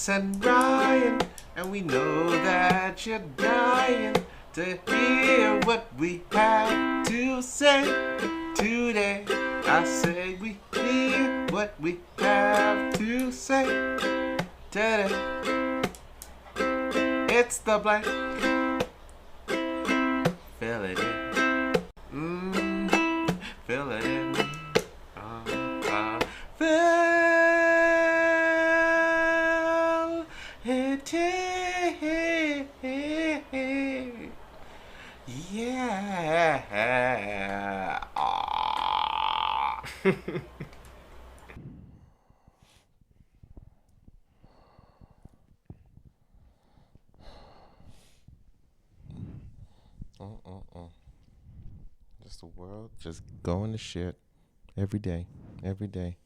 Carlos and Ryan, and we know that you're dying to hear what we have to say today. I say we hear what we have to say today. It's the blank. Fill it in. Fill it in. Fill it in. Yeah. Just the world just going to shit every day. The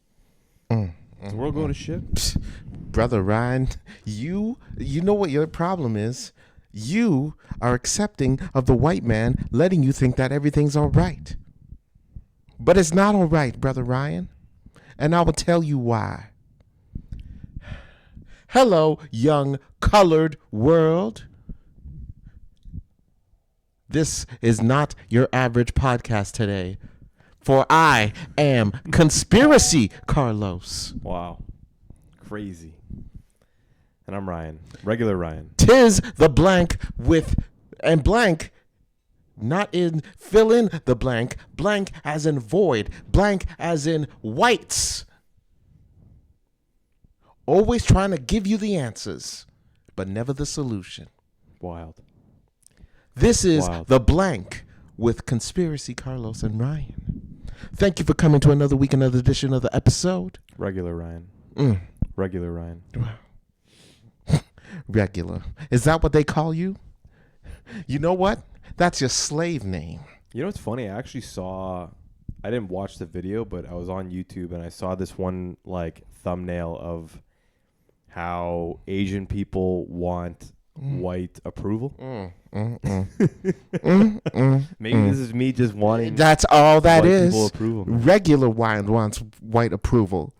world going to shit? Psst, Brother Ryan, you know what your problem is? You are accepting of the white man letting you think that everything's all right. But it's not all right, Brother Ryan. And I will tell you why. Hello, young colored world. This is not your average podcast today. For I am Conspiracy Carlos. Wow. Crazy. And I'm Ryan. Regular Ryan. 'Tis the blank with, and blank, not in, fill in the blank, blank as in void, blank as in whites. Always trying to give you the answers, but never the solution. Wild. This is Wild. the blank with Conspiracy Carlos and Ryan. Thank you for coming to another week, another edition of the episode. Regular Ryan. Regular Ryan. Regular. Is that what they call you? You know what? That's your slave name. You know what's funny? I actually saw, I didn't watch the video, but I was on YouTube and I saw this one like thumbnail of how Asian people want white approval. Maybe this is me just wanting. That's all that white is. people approval. Regular Ryan wants white approval.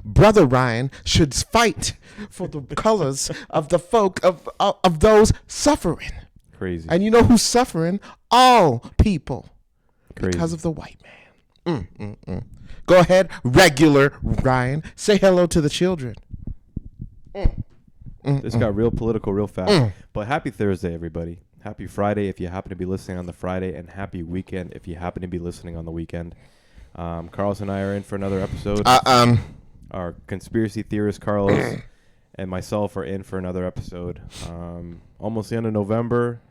Brother Ryan should fight for the colors of the folk of those suffering. Crazy. And you know who's suffering? All people. Crazy. Because of the white man. Go ahead, regular Ryan. Say hello to the children. This got real political real fast. But happy Thursday, everybody. Happy Friday if you happen to be listening on the Friday, and happy weekend if you happen to be listening on the weekend. Carlos and I are in for another episode. Our conspiracy theorist Carlos and myself are in for another episode. Almost the end of November.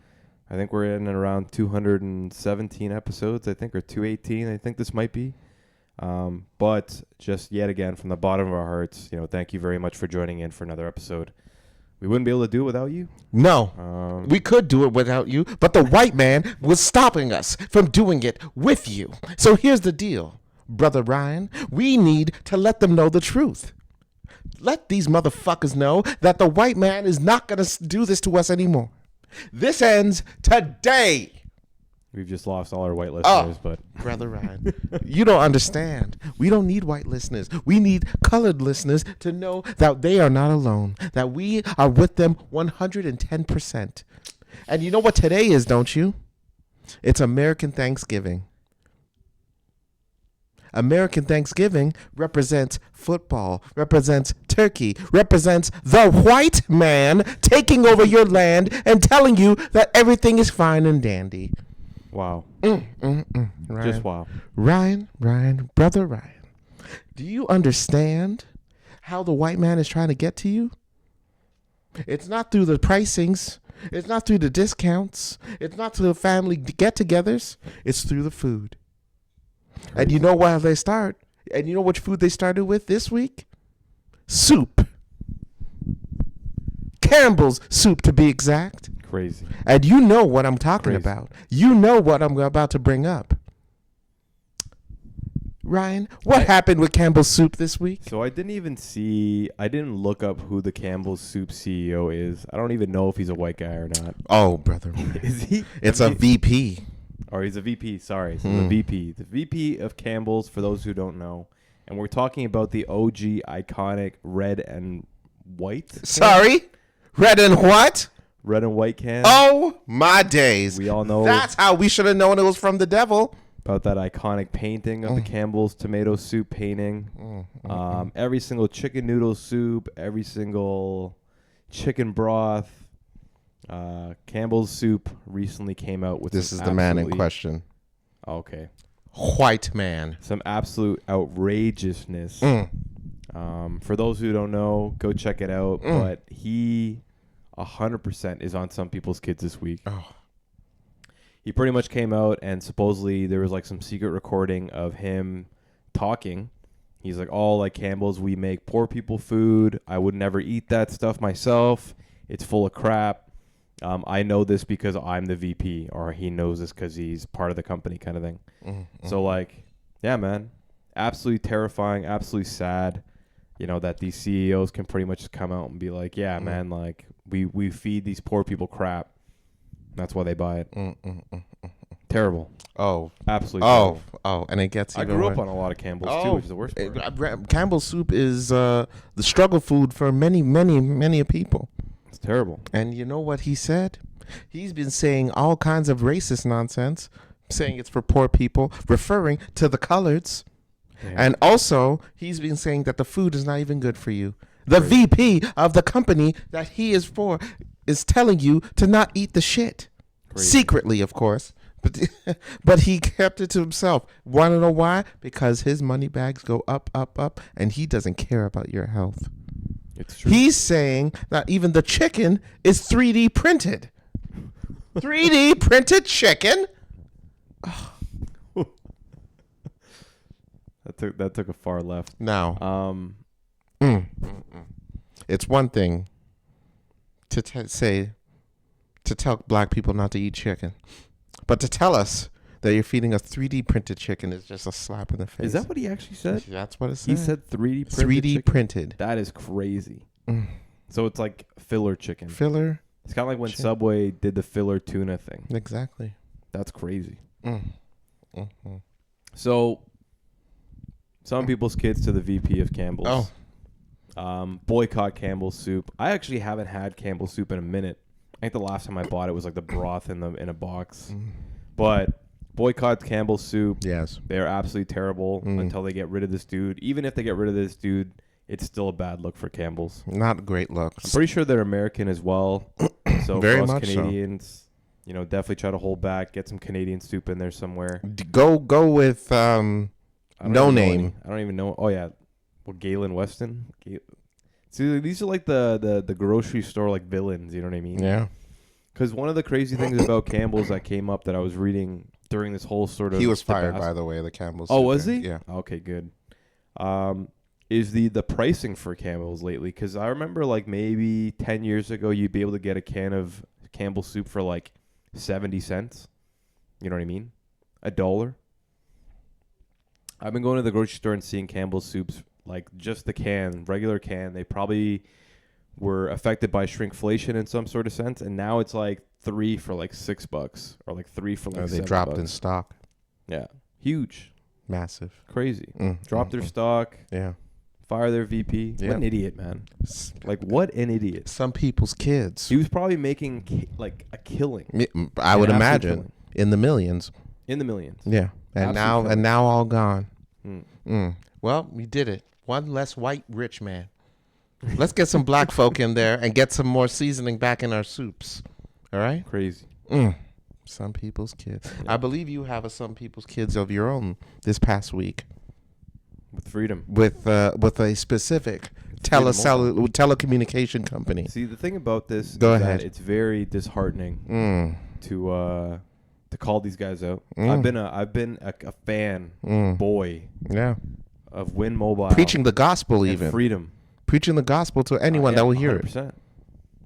I think we're in around 217 episodes, I think, or 218, I think this might be. But just yet again, from the bottom of our hearts, thank you very much for joining in for another episode. We wouldn't be able to do it without you. No, we could do it without you, but the white man was stopping us from doing it with you. So here's the deal, Brother Ryan. We need to let them know the truth. Let these motherfuckers know that the white man is not going to do this to us anymore. This ends today. We've just lost all our white listeners, but Brother Ryan, you don't understand. We don't need white listeners. We need colored listeners to know that they are not alone, that we are with them 110%. And you know what today is, don't you? It's American Thanksgiving. American Thanksgiving represents football, represents turkey, represents the white man taking over your land and telling you that everything is fine and dandy. wow. Ryan, Just wow. Ryan, Brother Ryan, do you understand how the white man is trying to get to you? It's not through the pricings. It's not through the discounts. It's not through the family get-togethers. It's through the food. And you know why they start? And you know which food they started with this week? Soup. Campbell's soup, to be exact. Crazy. And you know what I'm talking Crazy. about. You know what I'm about to bring up. Ryan, what happened with Campbell's soup this week? So I didn't look up who the Campbell's Soup CEO is. I don't even know if he's a white guy or not. Oh, brother. Is he? It's a VP. Or he's a VP, sorry. So the VP. The VP of Campbell's, for those who don't know. And we're talking about the OG iconic red and white. Sorry? Red and what? Red and white can. Oh, my days. We all know that's how we should have known it was from the devil. About that iconic painting of the Campbell's tomato soup painting. Every single chicken noodle soup, every single chicken broth. Campbell's soup recently came out with this is the man in question. Okay. White man. Some absolute outrageousness. For those who don't know, go check it out. But he 100% is on some people's kids this week. He pretty much came out and supposedly there was like some secret recording of him talking. He's like, like Campbell's, we make poor people food. I would never eat that stuff myself. It's full of crap. I know this because I'm the VP, or he knows this because he's part of the company, kind of thing. So like, yeah, man, absolutely terrifying, absolutely sad. That these CEOs can pretty much come out and be like, yeah, man, like we feed these poor people crap. That's why they buy it. Terrible. Oh, absolutely. Terrible. And it gets. I grew up on a lot of Campbell's too, which is the worst part. Campbell's soup is the struggle food for many, many, many people. It's terrible. And you know what he said? He's been saying all kinds of racist nonsense, saying it's for poor people, referring to the coloreds. Damn. And also, he's been saying that the food is not even good for you. The VP of the company that he is for is telling you to not eat the shit. Crazy. Secretly, of course. But he kept it to himself. Want to know why? Because his money bags go up, up, up, and he doesn't care about your health. It's true. He's saying that even the chicken is 3D printed. 3D printed chicken? That took a far left. Now, it's one thing to tell black people not to eat chicken, but to tell us that you're feeding a 3D printed chicken is just a slap in the face. Is that what he actually said? That's what it said. He said 3D printed. 3D chicken? printed. That is crazy. So it's like filler chicken. Filler. It's kind of like when Subway did the filler tuna thing. Exactly. That's crazy. So some people's kids to the VP of Campbell's. Boycott Campbell's soup. I actually haven't had Campbell's soup in a minute. I think the last time I bought it was like the broth in a box. But boycott Campbell's soup. Yes. They're absolutely terrible until they get rid of this dude. Even if they get rid of this dude, it's still a bad look for Campbell's. Not a great look. I'm pretty sure they're American as well. So very for us much Canadians, definitely try to hold back. Get some Canadian soup in there somewhere. Go with no name. I don't even know. Oh yeah, Galen Weston. See, these are like the grocery store like villains. You know what I mean? Yeah. Because one of the crazy things about Campbell's that came up that I was reading during this whole sort of... He was fired, by the way, the Campbell's. Oh, was he? Yeah. Okay, good. Is the pricing for Campbell's lately? Because I remember like maybe 10 years ago, you'd be able to get a can of Campbell's soup for like 70 cents. You know what I mean? $1. I've been going to the grocery store and seeing Campbell's soups, like just the can, regular can. They probably were affected by shrinkflation in some sort of sense, and now it's like 3 for like $6 or like 3 for like $7. They dropped in stock. Yeah, huge, massive, crazy. Dropped their stock. Yeah, fire their VP. What an idiot, man! Like what an idiot. Some people's kids. He was probably making like a killing. I would imagine in the millions. In the millions. Yeah, and now all gone. Well, we did it. One less white rich man. Let's get some black folk in there and get some more seasoning back in our soups. All right? Crazy. Some people's kids. Yeah. I believe you have some people's kids of your own this past week. With Freedom. With a specific telecommunication company. See, the thing about this is that it's very disheartening to call these guys out. I've been a fan boy. Yeah. Of Win Mobile. Preaching the gospel even. Freedom. Preaching the gospel to anyone that will hear 100%. It.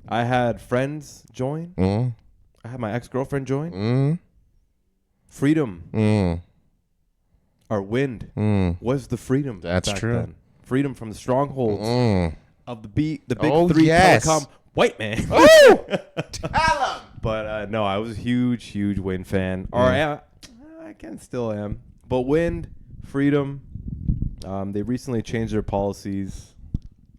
I had friends join. I had my ex-girlfriend join. Freedom. Our wind was the freedom. That's true. Then. Freedom from the strongholds of the big three telecom white man. Oh, tell him. But no, I was a huge Win fan. Or I still am. But Wind, Freedom. They recently changed their policies.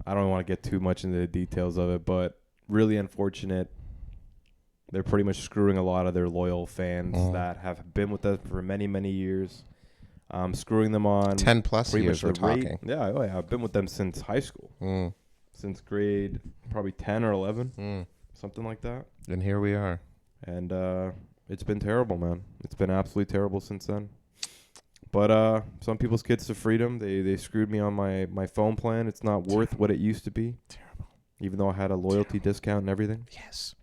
I don't want to get too much into the details of it, but really unfortunate. They're pretty much screwing a lot of their loyal fans that have been with us for many, many years. Screwing them on 10 plus pretty years much we're the rate. talking. Yeah, oh yeah, I've been with them since high school. Since grade probably 10 or 11. Something like that. And here we are. And it's been terrible, man. It's been absolutely terrible since then. But some people's kids to freedom. They screwed me on my phone plan. It's not worth what it used to be. Terrible. Even though I had a loyalty discount and everything. Yes.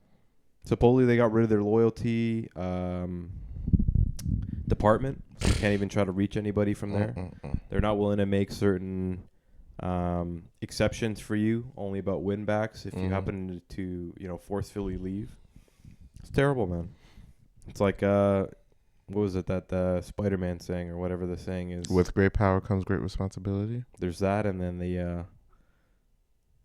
Supposedly they got rid of their loyalty department. So you can't even try to reach anybody from there. They're not willing to make certain exceptions for you, only about win backs if you happen to forcefully leave. It's terrible, man. It's like what was it that the Spider-Man saying or whatever the saying is? With great power comes great responsibility. There's that, and then the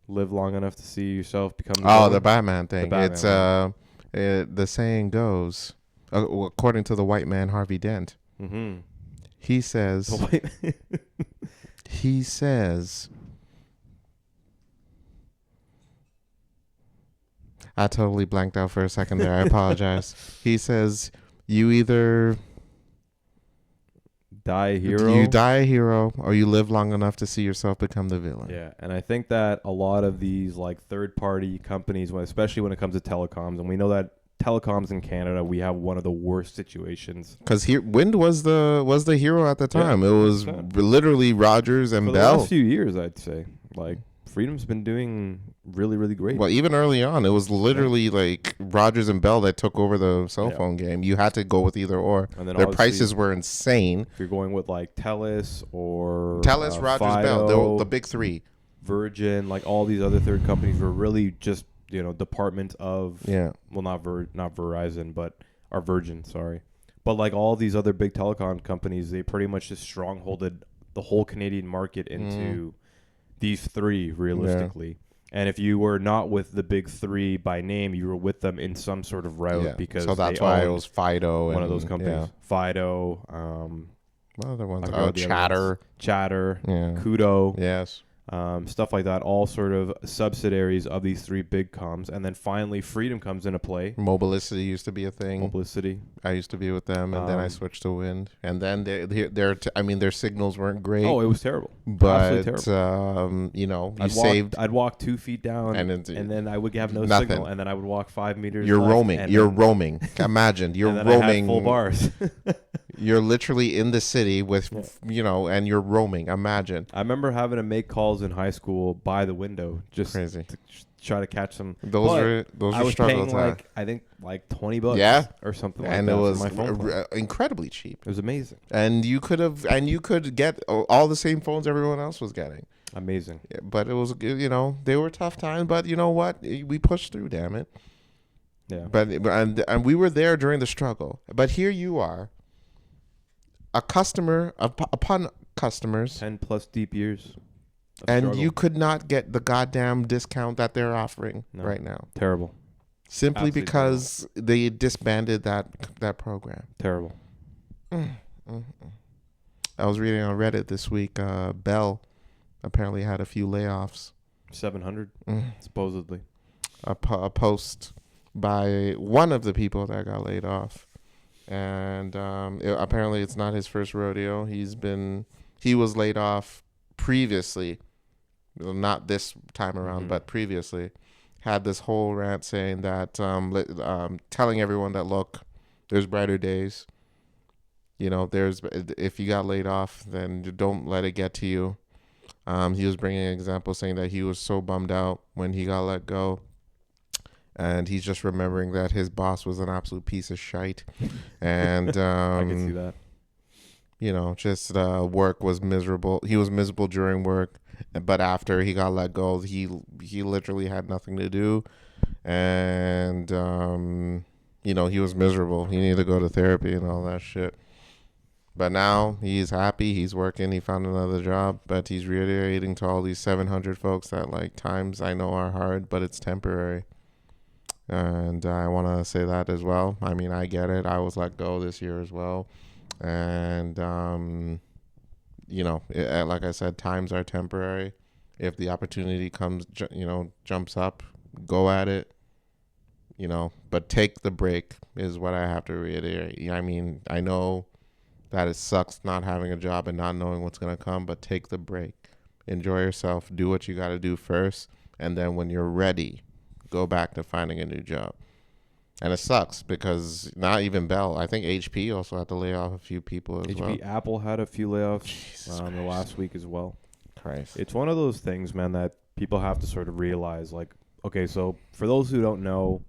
live long enough to see yourself become the Batman thing. It's the saying goes, according to the white man Harvey Dent. He says I totally blanked out for a second there. I apologize. He says you either die a hero. You die a hero, or you live long enough to see yourself become the villain. Yeah, and I think that a lot of these like third-party companies, especially when it comes to telecoms, and we know that telecoms in Canada, we have one of the worst situations. Because Wind was the hero at the time. It was literally Rogers and For Bell. the last few years, I'd say, like Freedom's been doing really, really great. Well, even early on, it was literally like Rogers and Bell that took over the cell phone game. You had to go with either or. And then their prices were insane. If you're going with like TELUS or Rogers, Fido, Bell, the big three, Virgin, like all these other third companies were really just department of well, not Verizon, but our Virgin, sorry, but like all these other big telecom companies, they pretty much just strongholded the whole Canadian market into these three realistically. And if you were not with the big three by name, you were with them in some sort of route because so that's why it was Fido, one of those companies. Fido, what other ones? Chatter, Kudo, yes. Stuff like that, all sort of subsidiaries of these three big comms. And then finally Freedom comes into play. Mobilicity used to be a thing. I used to be with them, and then I switched to Wind. And then their signals weren't great. Oh, it was terrible. But terrible. I'd walk 2 feet down, and then I would have no signal, and then I would walk 5 meters. You're roaming. Imagine you're and then roaming. I had full bars. You're literally in the city with, and you're roaming. Imagine. I remember having to make calls in high school by the window, just crazy, to try to catch some. Those were struggles. I think like $20, or something like that. And it was incredibly cheap. It was amazing. And you could get all the same phones everyone else was getting. Amazing. Yeah, but it was, they were tough times. But you know what? We pushed through. Damn it. Yeah. But and we were there during the struggle. But here you are. A customer upon customers, 10+ deep years, and struggle. You could not get the goddamn discount that they're offering right now. Terrible. Simply absolutely because terrible. They disbanded that program. Terrible. I was reading on Reddit this week. Bell apparently had a few layoffs. 700 supposedly. A post by one of the people that got laid off. And apparently it's not his first rodeo. He was laid off previously, not this time around, but previously. Had this whole rant saying that, telling everyone that, look, there's brighter days. If you got laid off, then don't let it get to you. He was bringing an example saying that he was so bummed out when he got let go. And he's just remembering that his boss was an absolute piece of shite. And I can see that. Just work was miserable. He was miserable during work, but after he got let go, he literally had nothing to do. And he was miserable. He needed to go to therapy and all that shit. But now he's happy. He's working. He found another job. But he's reiterating to all these 700 folks that, like, times I know are hard, but it's temporary. And I want to say that as well. I mean, I get it. I was let go this year as well. And, like I said, times are temporary. If the opportunity comes, jumps up, go at it. But take the break is what I have to reiterate. I mean, I know that it sucks not having a job and not knowing what's going to come, but take the break. Enjoy yourself. Do what you got to do first. And then when you're ready, go back to finding a new job. And it sucks because not even Bell. I think HP also had to lay off a few people as well. Apple had a few layoffs the last week as well. Christ. It's one of those things, man, that people have to sort of realize. Like, okay, so for those who don't know,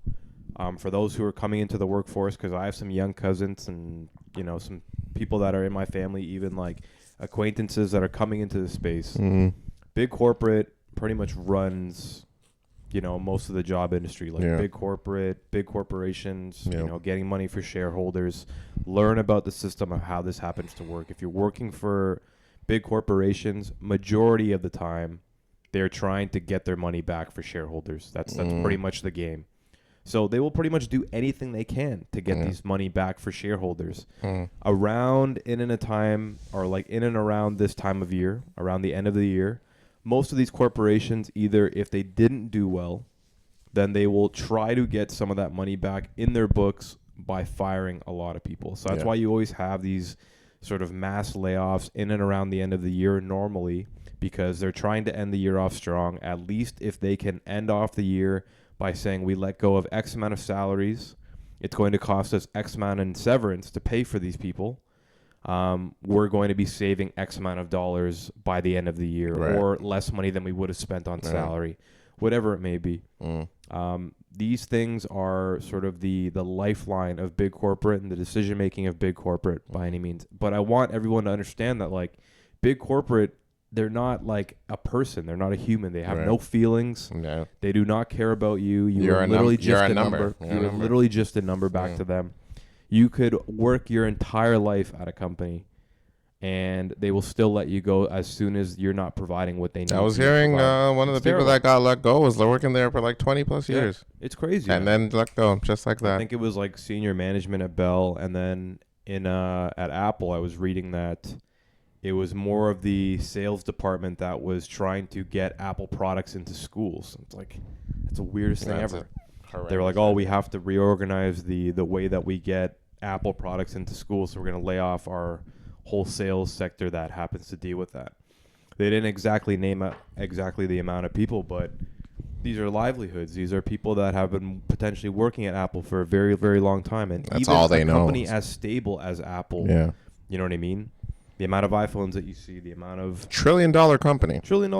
for those who are coming into the workforce, because I have some young cousins and, some people that are in my family, even like acquaintances that are coming into the space. Mm-hmm. Big corporate pretty much runs, most of the job industry, like big corporations, getting money for shareholders. Learn about the system of how this happens to work. If you're working for big corporations, majority of the time, they're trying to get their money back for shareholders. That's pretty much the game. So they will pretty much do anything they can to get these money back for shareholders. Around in and around this time of year, around the end of the year, most of these corporations, either if they didn't do well, then they will try to get some of that money back in their books by firing a lot of people. So that's why you always have these sort of mass layoffs in and around the end of the year normally, because they're trying to end the year off strong. At least if they can end off the year by saying we let go of X amount of salaries, it's going to cost us X amount in severance to pay for these people. We're going to be saving X amount of dollars by the end of the year, or less money than we would have spent on salary, whatever it may be. These things are sort of the lifeline of big corporate and the decision making of big corporate by any means. But I want everyone to understand that, like, big corporate, they're not like a person. They're not a human. They have no feelings. No. They do not care about you. You're literally just a number. You're literally just a number back to them. You could work your entire life at a company, and they will still let you go as soon as you're not providing what they need. I was hearing one of the people that got let go was working there for like 20 plus years. It's crazy. And then let go just like that. I think it was like senior management at Bell, and then at Apple, I was reading that it was more of the sales department that was trying to get Apple products into schools. It's like, it's the weirdest thing ever. They were like, oh, we have to reorganize the way that we get Apple products into schools, so we're going to lay off our whole sales sector that happens to deal with that. They didn't exactly name exactly the amount of people, but these are livelihoods. These are people that have been potentially working at Apple for a very, very long time. And that's even all they know. A company as stable as Apple, you know what I mean? The amount of iPhones that you see, the amount of... $1 trillion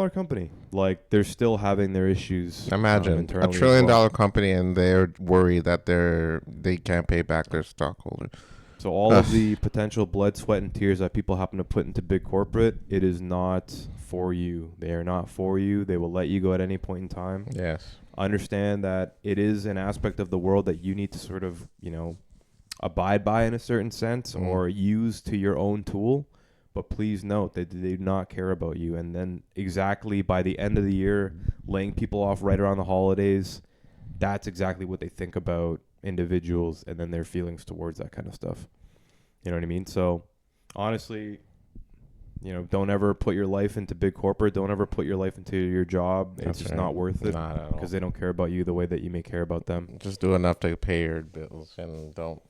company. Like, they're still having their issues. Imagine $1 trillion company, and they're worried that they can't pay back their stockholders. So all of the potential blood, sweat, and tears that people happen to put into big corporate, it is not for you. They are not for you. They will let you go at any point in time. Yes. Understand that it is an aspect of the world that you need to sort of, abide by in a certain sense or use to your own tool. But please note that they do not care about you. And then exactly by the end of the year, laying people off right around the holidays, that's exactly what they think about individuals and then their feelings towards that kind of stuff. You know what I mean? So honestly, don't ever put your life into big corporate. Don't ever put your life into your job. It's just not worth it because they don't care about you the way that you may care about them. Just do enough to pay your bills and don't.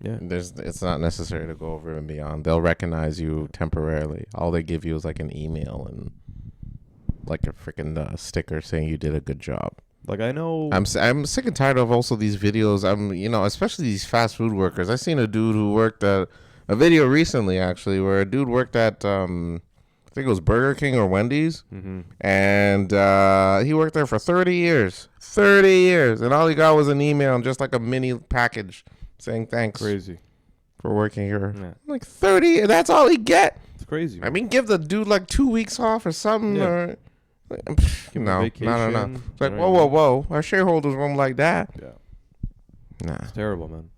Yeah, it's not necessary to go over and beyond. They'll recognize you temporarily. All they give you is like an email and like a freaking sticker saying you did a good job. Like, I know I'm sick and tired of also these videos. Especially these fast food workers. I seen a dude who worked at a video recently actually where a dude worked at I think it was Burger King or Wendy's, and he worked there for 30 years. 30 years, and all he got was an email and just like a mini package saying thanks. Crazy for working here. Yeah. Like 30, that's all he get. It's crazy. Man. I mean, give the dude like 2 weeks off or something. Yeah. Or no. It's like whoa. Our shareholders won't like that. Yeah. Nah. It's terrible, man.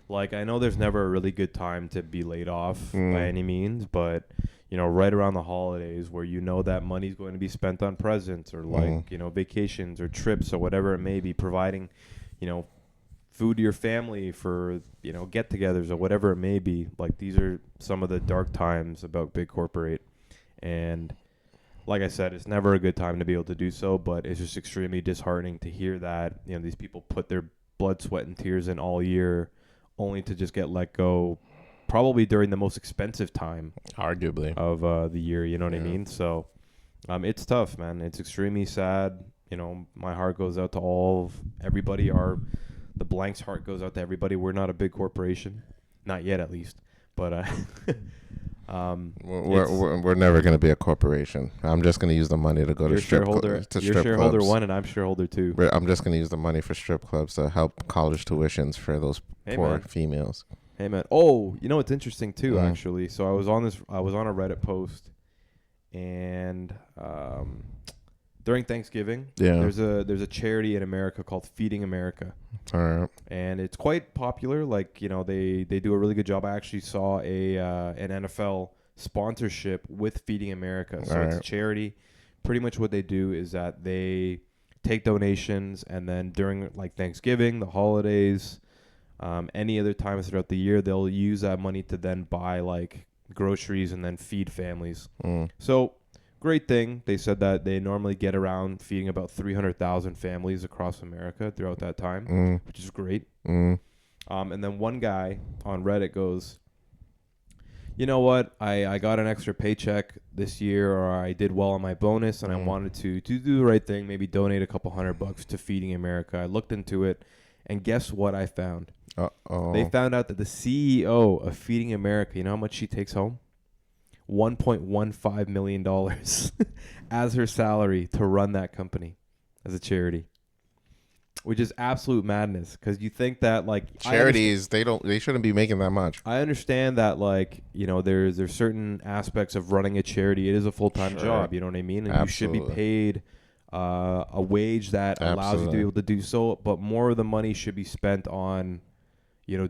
Like, I know there's never a really good time to be laid off by any means, but right around the holidays where that money's going to be spent on presents or like vacations or trips or whatever it may be, providing food to your family for get-togethers or whatever it may be. Like, these are some of the dark times about big corporate, and like I said, it's never a good time to be able to do so, but it's just extremely disheartening to hear that, these people put their blood, sweat, and tears in all year only to just get let go probably during the most expensive time arguably of the year, you know what I mean? So it's tough, man. It's extremely sad. My heart goes out to everybody. The Blank's heart goes out to everybody. We're not a big corporation, not yet at least, but we're never going to be a corporation. I'm just going to use the money to go to strip clubs. You're shareholder one, and I'm shareholder two. I'm just going to use the money for strip clubs to help college tuitions for those poor females. Hey man! Oh, what's interesting too, actually. So I was on a Reddit post, and during Thanksgiving, there's a charity in America called Feeding America. All right. And it's quite popular. Like, they do a really good job. I actually saw an NFL sponsorship with Feeding America. So it's a charity. Pretty much what they do is that they take donations, and then during like Thanksgiving, the holidays, any other times throughout the year, they'll use that money to then buy like groceries and then feed families. So great thing. They said that they normally get around feeding about 300,000 families across America throughout that time, which is great. And then one guy on Reddit goes, you know what? I got an extra paycheck this year, or I did well on my bonus, and I wanted to do the right thing, maybe donate a couple $100 to Feeding America. I looked into it, and guess what I found? They found out that the CEO of Feeding America, you know how much she takes home? $1.15 million as her salary to run that company as a charity, which is absolute madness. Because you think that like charities, they shouldn't be making that much. I understand that like there's certain aspects of running a charity. It is a full-time job. You know what I mean? And Absolutely. You should be paid a wage that allows you to be able to do so. But more of the money should be spent on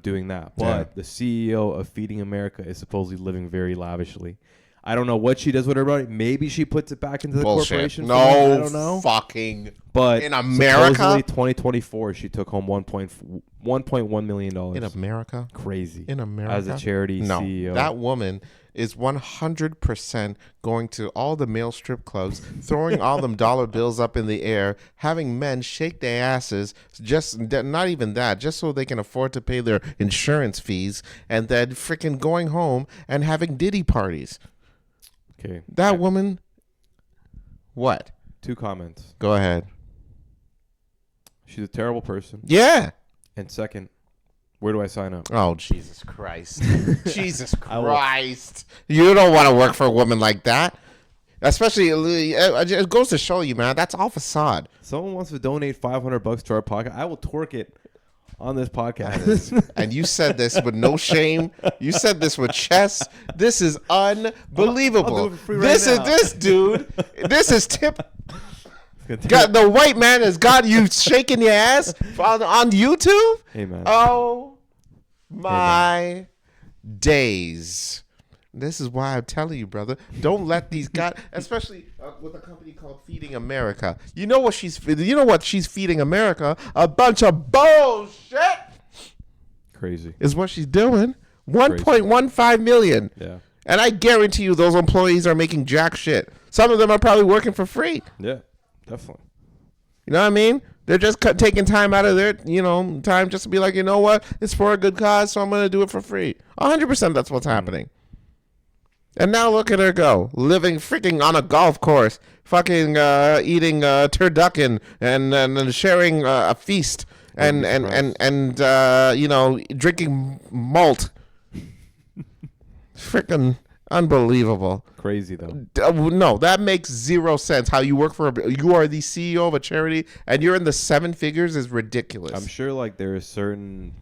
doing that. But the CEO of Feeding America is supposedly living very lavishly. I don't know what she does with her money. Maybe she puts it back into the corporation. No, I don't know. Fucking. But in America, supposedly 2024, she took home $1.1 million. In America, crazy. In America, as a charity CEO, that woman is 100% going to all the male strip clubs, throwing all them dollar bills up in the air, having men shake their asses, just not even that, just so they can afford to pay their insurance fees, and then freaking going home and having Diddy parties. Okay. That woman. What? 2 comments. Go ahead. She's a terrible person. Yeah. And second, where do I sign up? Oh, Jesus Christ. Jesus Christ. You don't want to work for a woman like that. Especially, it goes to show you, man, that's all facade. Someone wants to donate $500 to our podcast. I will twerk it on this podcast. And you said this with no shame. You said this with chest. This is unbelievable. I'll do it for free right now. This dude. This is tip. The white man has got you shaking your ass on YouTube. Hey man. Oh my days. This is why I'm telling you, brother. Don't let these guys, especially with a company called Feeding America. You know what she's feeding America? A bunch of bullshit. Crazy. Is what she's doing. 1.15 million. Yeah. And I guarantee you those employees are making jack shit. Some of them are probably working for free. Yeah, definitely. You know what I mean? They're just taking time out of their, time just to be like, you know what? It's for a good cause, so I'm going to do it for free. 100% that's what's happening. And now look at her go, living freaking on a golf course, fucking eating turducken and sharing a feast and drinking malt. Freaking unbelievable. Crazy though. No, that makes zero sense. How you work you are the CEO of a charity and you're in the 7 figures is ridiculous. I'm sure like there are certain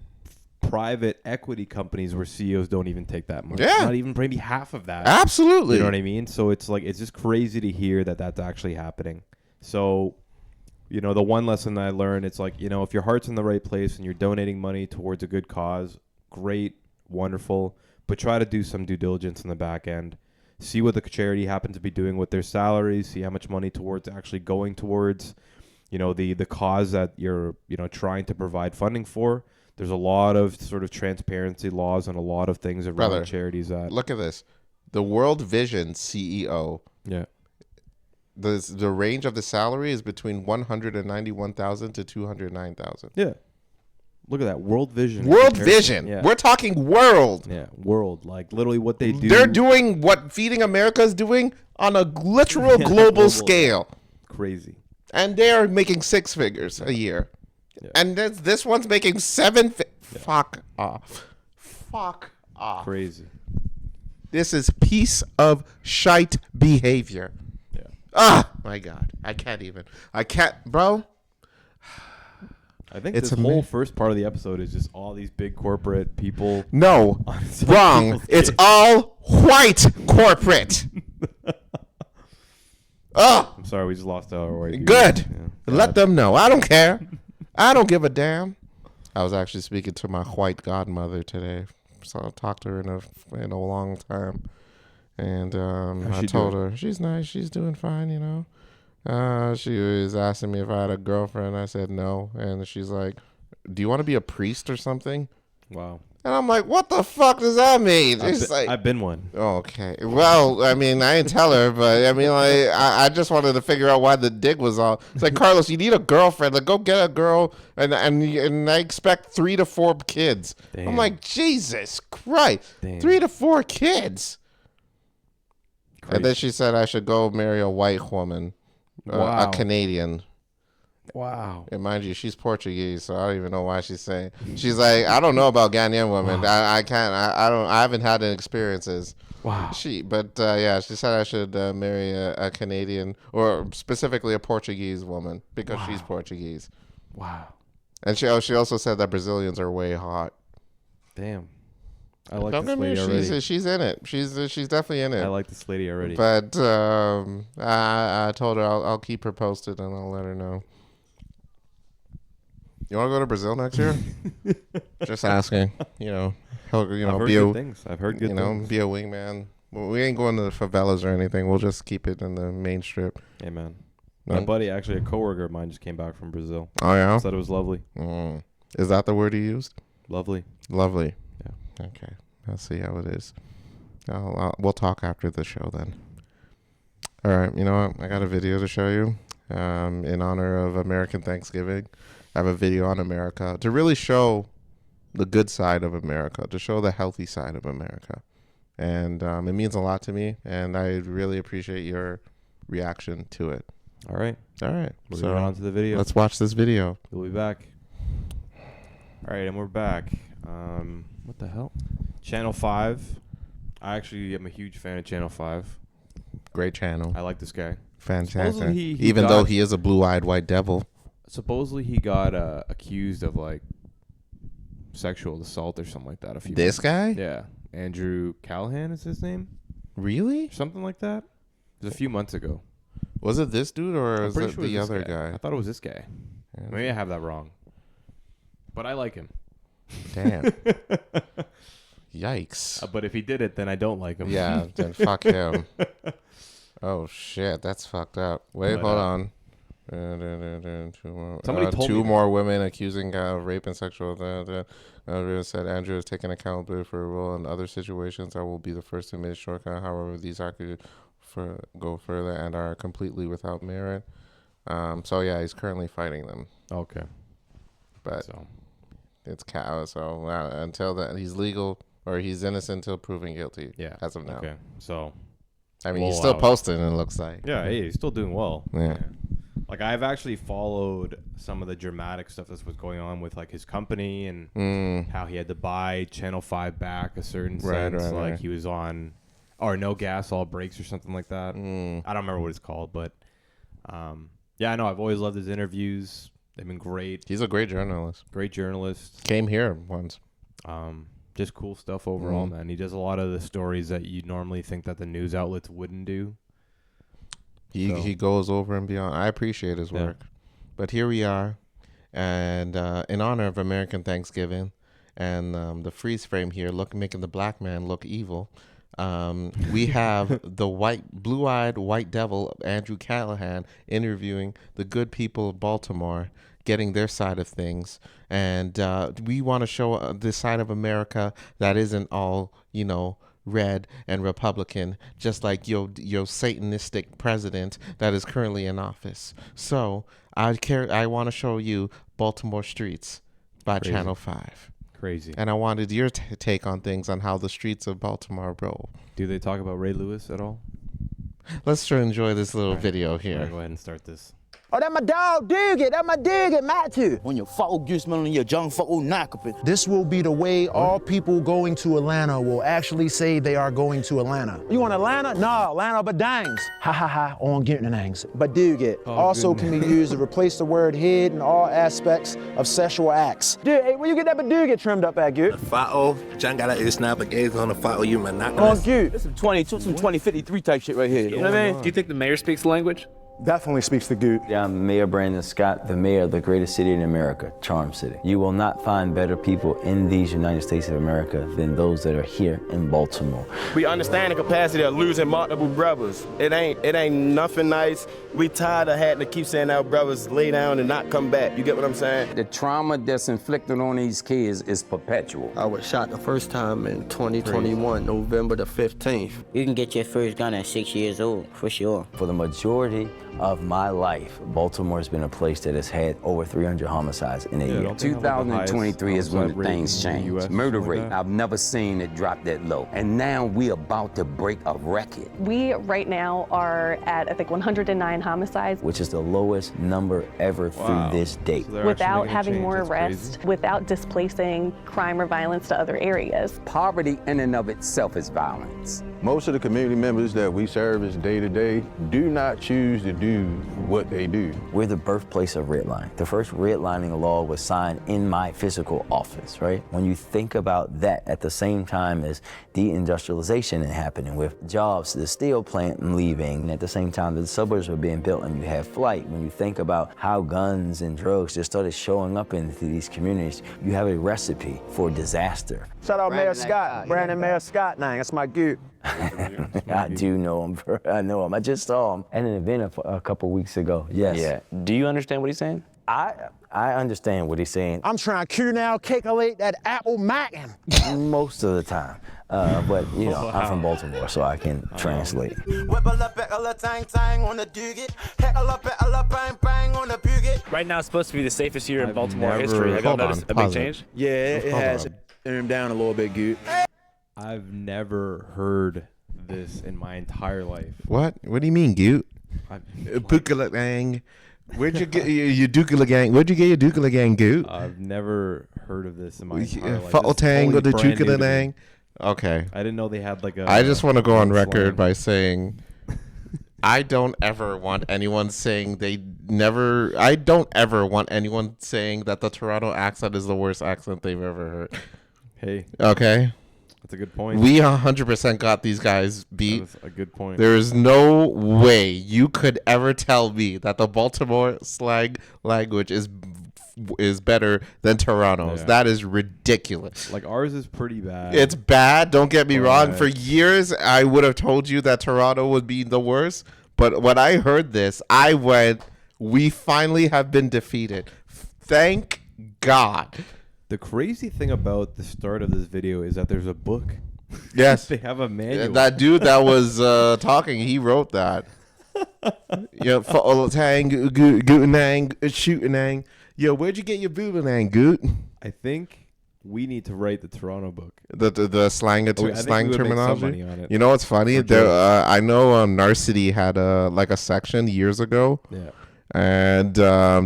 private equity companies where CEOs don't even take that much. Yeah. Not even maybe half of that. Absolutely. You know what I mean? So it's like, it's just crazy to hear that that's actually happening. So, the one lesson that I learned, it's like, if your heart's in the right place and you're donating money towards a good cause, great, wonderful, but try to do some due diligence in the back end. See what the charity happens to be doing with their salaries, see how much money towards actually going towards, the cause that you're, trying to provide funding for. There's a lot of sort of transparency laws and a lot of things around charities that... Look at this. The World Vision CEO the range of the salary is between 191,000 to 209,000. Yeah. Look at that. World Vision. World Vision. Yeah. We're talking world. Yeah, world. Like, literally what they do. They're doing what Feeding America is doing on a literal global scale. Crazy. And they're making 6 figures a year. Yeah. And this one's making 7 Fuck off. Fuck off. Crazy. This is piece of shite behavior. Yeah. Ah, my God. I can't, bro. I think this whole first part of the episode is just all these big corporate people. No, wrong. It's all white corporate. Oh, I'm sorry, we just lost our white. Good. Yeah. Let them know. I don't care. I don't give a damn. I was actually speaking to my white godmother today, so I talked to her in a long time, and I told her she's nice. She's doing fine, you know. She was asking me if I had a girlfriend. I said no. And she's like, do you want to be a priest or something? Wow. And I'm like, what the fuck does that mean? I've been one. Okay. Well, I mean, I didn't tell her, but I mean, like, I just wanted to figure out why the dig was all. It's like, Carlos, you need a girlfriend. Like, go get a girl. And I expect 3 to 4 kids. Damn. I'm like, Jesus Christ. Damn. 3 to 4 kids. Crazy. And then she said I should go marry a white woman. Wow. A Canadian. Wow. And mind you, she's Portuguese, so I don't even know why she's saying. She's like, I don't know about Ghanaian women. Wow. I can't. I haven't had any experiences. Wow. Yeah, she said I should marry a Canadian, or specifically a Portuguese woman, because she's Portuguese. Wow. And she also said that Brazilians are way hot. Damn. I like this lady already. She's in it. She's definitely in it. I like this lady already. But I told her I'll keep her posted and I'll let her know. You want to go to Brazil next year? Just asking. I've heard good things. I've heard good things. Be a wingman. We ain't going to the favelas or anything. We'll just keep it in the main strip. Amen. My buddy, actually a coworker of mine, just came back from Brazil. Oh yeah. Said it was lovely. Is that the word you used? Lovely. Lovely. Yeah. Okay. Let's see how it is. We'll talk after the show then. All right. You know what? I got a video to show you in honor of American Thanksgiving. I have a video on America to really show the good side of America, to show the healthy side of America. And it means a lot to me, and I really appreciate your reaction to it. All right. So on to the video. Let's watch this video. We'll be back. All right, and we're back. What the hell? Channel 5. I actually am a huge fan of Channel 5. Great channel. I like this guy. Fantastic. Even though he is a blue-eyed white devil. Supposedly he got accused of like sexual assault or something like that. This guy? Yeah. Andrew Callahan is his name? Really? Something like that. It was a few months ago. Was it this dude or is it sure the other guy? I thought it was this guy. Yeah. Maybe I have that wrong. But I like him. Damn. Yikes. But if he did it, then I don't like him. Yeah, then fuck him. Oh, shit. That's fucked up. Wait, hold on. Two more women accusing of rape and sexual. Said Andrew has taken accountability for a role in other situations. I will be the first to admit shortcut. However, these actions go further and are completely without merit. So yeah, he's currently fighting them. Okay. But it's so until that he's legal or he's innocent until proven guilty. Yeah. As of now. Okay. So. I mean, he's still posting. It looks like. Yeah, he's still doing well. Yeah. Like I've actually followed some of the dramatic stuff that was going on with like his company and how he had to buy Channel 5 back a certain sense. Like he was on, or No Gas, All Breaks or something like that. I don't remember what it's called, but yeah, I know. I've always loved his interviews. They've been great. He's a great journalist. Came here once. Just cool stuff overall, man. He does a lot of the stories that you normally think that the news outlets wouldn't do. He goes over and beyond. I appreciate his work. But here we are, and in honor of American Thanksgiving and the freeze frame here, making the black man look evil, we have the blue-eyed white devil, Andrew Callahan, interviewing the good people of Baltimore, getting their side of things. And we want to show the side of America that isn't all, red, and Republican, just like your Satanistic president that is currently in office. So I want to show you Baltimore Streets by Crazy. Channel 5. Crazy. And I wanted your take on things on how the streets of Baltimore roll. Do they talk about Ray Lewis at all? Let's try enjoy this little video here. Go ahead and start this. Oh, that my dog, dig it. That my dig it, Matthew. On your fault, Guzman, on your junk fault, knock. This will be the way all people going to Atlanta will actually say they are going to Atlanta. You want Atlanta? No, Atlanta Badangs. Ha ha ha, on Gitnangs. But dig it also can be used to replace the word head in all aspects of sexual acts. Dude, hey, where you get that Baduga trimmed up at, Gute? Fa'o, John got a snap against on the Fa'o, you man. On Gute. This is some 2053 type shit right here. You know what I mean? Do you think the mayor speaks the language? Definitely speaks to Gute. Yeah, I'm Mayor Brandon Scott, the mayor of the greatest city in America, Charm City. You will not find better people in these United States of America than those that are here in Baltimore. We understand the capacity of losing multiple brothers. It ain't nothing nice. We tired of having to keep saying our brothers lay down and not come back. You get what I'm saying? The trauma that's inflicted on these kids is perpetual. I was shot the first time in 2021, November the 15th. You can get your first gun at 6 years old, for sure. For the majority of my life, Baltimore has been a place that has had over 300 homicides in a year. 2023 is when the things change. Murder rate, like I've never seen it drop that low. And now we about to break a record. We right now are at, I think, 109 homicides. Which is the lowest number ever through this date. So without having more arrests, without displacing crime or violence to other areas. Poverty in and of itself is violence. Most of the community members that we service day to day do not choose to do what they do. We're the birthplace of redlining. The first redlining law was signed in my physical office, right? When you think about that at the same time as deindustrialization happening with jobs, the steel plant leaving, and at the same time the suburbs were being built and you have flight. When you think about how guns and drugs just started showing up into these communities, you have a recipe for disaster. Shout out Mayor Scott, Brandon Mayor Scott. Nah, that's my Gute. I do know him. I know him. I just saw him at an event a couple weeks ago. Yes. Yeah. Do you understand what he's saying? I understand what he's saying I'm trying to now calculate that apple mackin'. most of the time. But, you know, I'm from Baltimore, so I can translate. Right now, it's supposed to be the safest year in Baltimore never- history. Have y'all Hold on, noticed a big pause it. change? Yeah, it Hold has on. turned down a little bit, Gute. I've never heard this in my entire life. What? What do you mean, Gute? Pukala gang. Where'd you get your Dukala gang? Where'd you get your Dukala gang, Gute? I've never heard of this in my entire life. Fa'o This is tang totally with the brand new to Jukala me. gang. Okay. I didn't know they had like a. I just want to go on record slang. by saying I don't ever want anyone saying I don't ever want anyone saying that the Toronto accent is the worst accent they've ever heard. Hey, Okay? that's a good point. We 100% got these guys beat. That's a good point. There is no way you could ever tell me that the Baltimore slang language is better than Toronto's. Yeah. That is ridiculous. Like ours is pretty bad. It's bad. Don't get me wrong. But- For years, I would have told you that Toronto would be the worst. But when I heard this, I went, we finally have been defeated. Thank God. The crazy thing about the start of this video is that there's a book. Yes. They have a manual. That dude that was talking, he wrote that. Yeah, tang, gootenang, shootenang. Yo, where'd you get your boobenang, goot? I think we need to write the Toronto book. The slang I think slang we would make some terminology. money on it. You know what's funny? For There, jokes. I know Narcity had a section years ago, Yeah. and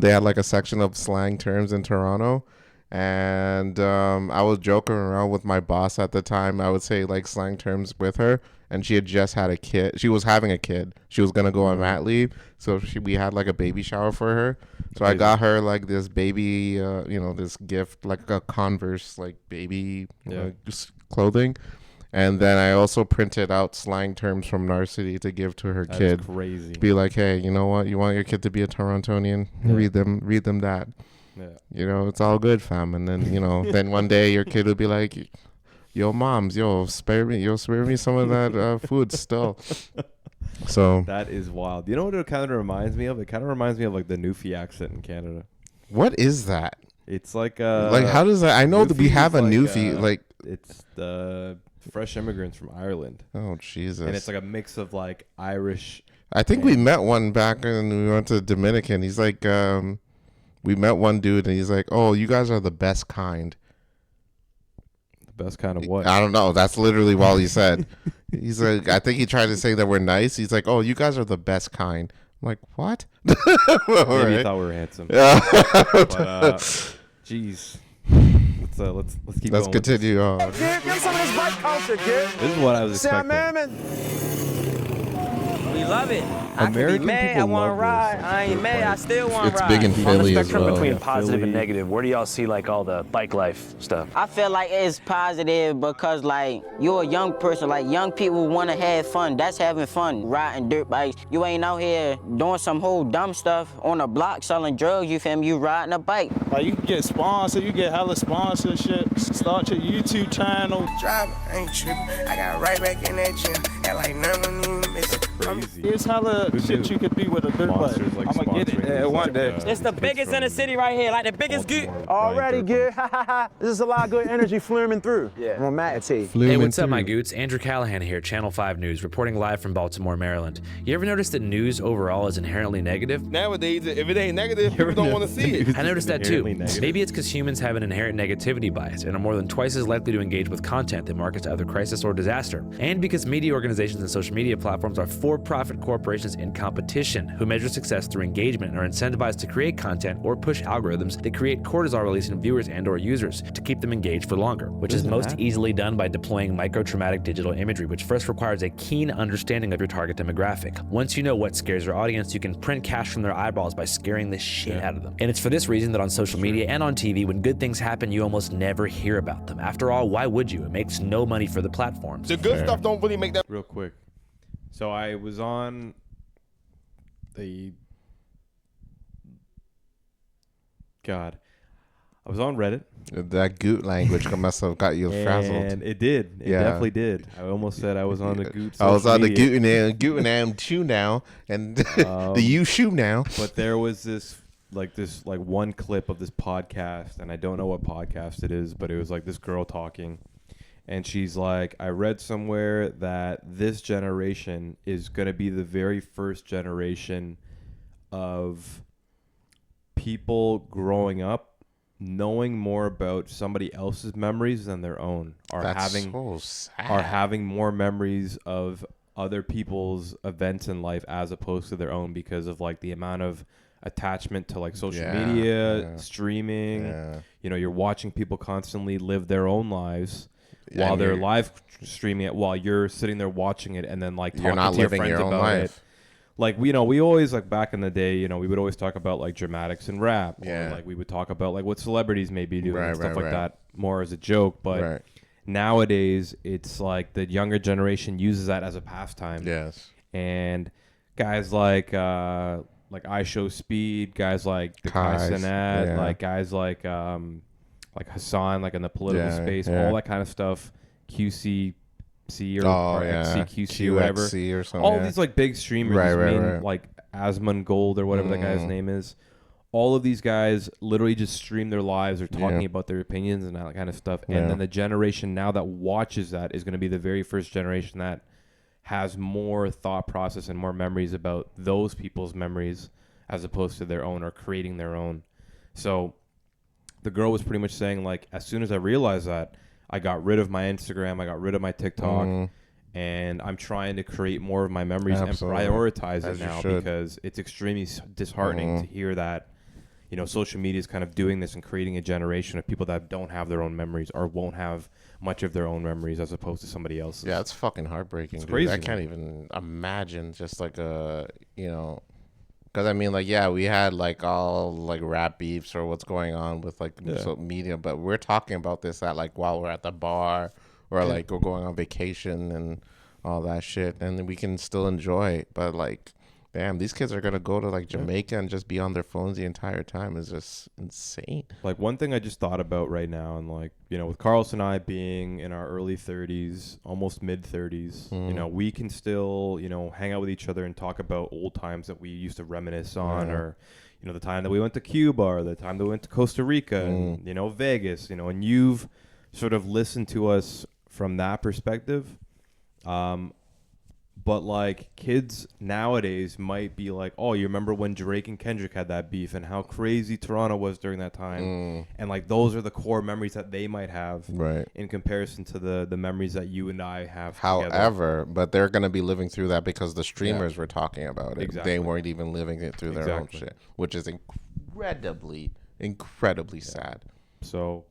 they had like a section of slang terms in Toronto. And I was joking around with my boss at the time. I would say like slang terms with her, and she had just had a kid. She was having a kid. She was gonna go on mat leave, so we had like a baby shower for her. So I got her like this baby, this gift, like a Converse, like baby clothing. And then I also printed out slang terms from Narcity to give to her That's kid. crazy. Be like, hey, you know what? You want your kid to be a Torontonian? Read them that. Yeah. You know, it's all good, fam. And then, then one day your kid will be like, yo, moms, spare me some of that food still. So That is wild. You know what it kind of reminds me of? It kind of reminds me of like the Newfie accent in Canada. what is that? It's like Like, how does that? I know that we Newfie have a is Newfie. Like, it's the fresh immigrants from Ireland. Oh, Jesus. And it's like a mix of like Irish. I think we met one back when we went to the Dominican. He's like, we met one dude and he's like, oh, you guys are the best kind. The best kind of what? I don't know. That's literally all he said. He's like, I think he tried to say that we're nice. He's like, oh, you guys are the best kind. I'm like, what? Maybe you thought we were handsome. Yeah. But, jeez. Let's keep going. Let's continue on. Give some of this white culture, kid. This is what I was Sam expecting. We love it. I can be American mad, people I want to love ride. this. I ain't mad, I still want to It's ride. big in On the Philly as spectrum well. between Yeah, positive and Philly. negative, where do y'all see like all the bike life stuff? I feel like it's positive because like you're a young person, like young people want to have fun. That's having fun, riding dirt bikes. You ain't out here doing some whole dumb stuff on a block selling drugs, you feel me? You riding a bike. Like you can get sponsored, you get hella sponsorship, start your YouTube channel. Driving, I ain't tripping. I got right back in that gym. Act like none of them missing. There's hella shit you could be with a dirt bike. Monsters, like, I'ma get it sponsoring one these, day. like, It's the biggest in the city right here, like the biggest gute. Already good. This is a lot of good energy flowing through. Yeah. I'm Matt T. Hey, what's up, my goots? Andrew Callahan here, Channel 5 News, reporting live from Baltimore, Maryland. You ever notice that news overall is inherently negative? Nowadays, if it ain't negative, people don't want to see it. I noticed that too. Negative. Maybe it's because humans have an inherent negativity bias and are more than twice as likely to engage with content that markets to either crisis or disaster. And because media organizations and social media platforms are for-profit corporations in competition who measure success through engagement and are incentivized to create content or push algorithms that create cortisol release in viewers and or users to keep them engaged for longer, which is most easily done by deploying microtraumatic digital imagery, which first requires a keen understanding of your target demographic. Once you know what scares your audience, you can print cash from their eyeballs by scaring the shit out of them. And it's for this reason that on social media and on TV, when good things happen, you almost never hear about them. After all, why would you? It makes no money for the platforms. The good stuff don't really make that. Real quick. So I was on I was on Reddit. That goot language must have got you frazzled. And it did. It definitely did. I almost said I was on the goot. I was on the media. goot and shoe now, and the you shoe now. But there was this one clip of this podcast, and I don't know what podcast it is, but it was like this girl talking, and she's like, I read somewhere that this generation is going to be the very first generation of people growing up knowing more about somebody else's memories than their own, are having more memories of other people's events in life as opposed to their own, because of like the amount of attachment to like social media, streaming. You know, you're watching people constantly live their own lives while they're live streaming it, while you're sitting there watching it, and then like talking to your friends about it. Like, we always, like, back in the day, we would always talk about, like, dramatics in rap. Or, like, we would talk about, like, what celebrities may be doing and stuff like that more as a joke. But nowadays, it's like the younger generation uses that as a pastime. Yes. And guys like I Show Speed, guys like the Kai Cenat, like guys like Hassan, like in the political space, all that kind of stuff, QC or XCQC or whatever. Or something, all these like big streamers, like Asmund Gold or whatever that guy's name is. All of these guys literally just stream their lives or talking about their opinions and that kind of stuff. And then the generation now that watches that is going to be the very first generation that has more thought process and more memories about those people's memories as opposed to their own, or creating their own. So the girl was pretty much saying, like, as soon as I realized that, I got rid of my Instagram, I got rid of my TikTok, and I'm trying to create more of my memories and prioritize it now, because it's extremely disheartening to hear that, social media is kind of doing this and creating a generation of people that don't have their own memories or won't have much of their own memories as opposed to somebody else's. Yeah, it's fucking heartbreaking. It's crazy. I can't even imagine just like because I mean, like, yeah, we had like all like rap beefs or what's going on with like social media, but we're talking about this at like while we're at the bar or like we're going on vacation and all that shit, and then we can still enjoy it. But like, damn, these kids are gonna go to like Jamaica and just be on their phones the entire time. Is just insane. Like, one thing I just thought about right now, and like, with Carlos and I being in our early 30s, almost mid 30s, we can still, hang out with each other and talk about old times that we used to reminisce on, or, the time that we went to Cuba, or the time that we went to Costa Rica, and, Vegas, and you've sort of listened to us from that perspective. But like kids nowadays might be like, oh, you remember when Drake and Kendrick had that beef and how crazy Toronto was during that time? And like those are the core memories that they might have in comparison to the memories that you and I have However, but they're going to be living through that because the streamers were talking about it. Exactly. They weren't even living it through their own shit, which is incredibly sad. So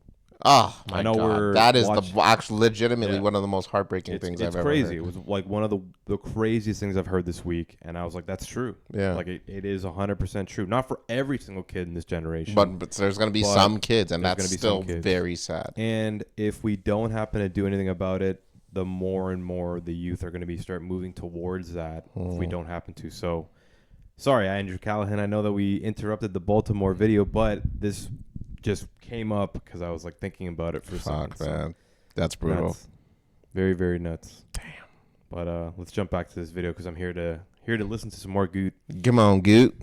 oh my I know God, that is actually legitimately one of the most heartbreaking things I've ever heard. It was like one of the craziest things I've heard this week, and I was like, that's true. Yeah, like it is 100% true. Not for every single kid in this generation, but there's going to be some kids, and that's still very sad. And if we don't happen to do anything about it, the more and more the youth are going to start moving towards that if we don't happen to. So sorry, Andrew Callahan, I know that we interrupted the Baltimore video, but this just came up because I was like thinking about it for a second. Man. That's brutal. Nuts. Very, very nuts. Damn. But let's jump back to this video because I'm here to listen to some more Gute. Come on, Gute.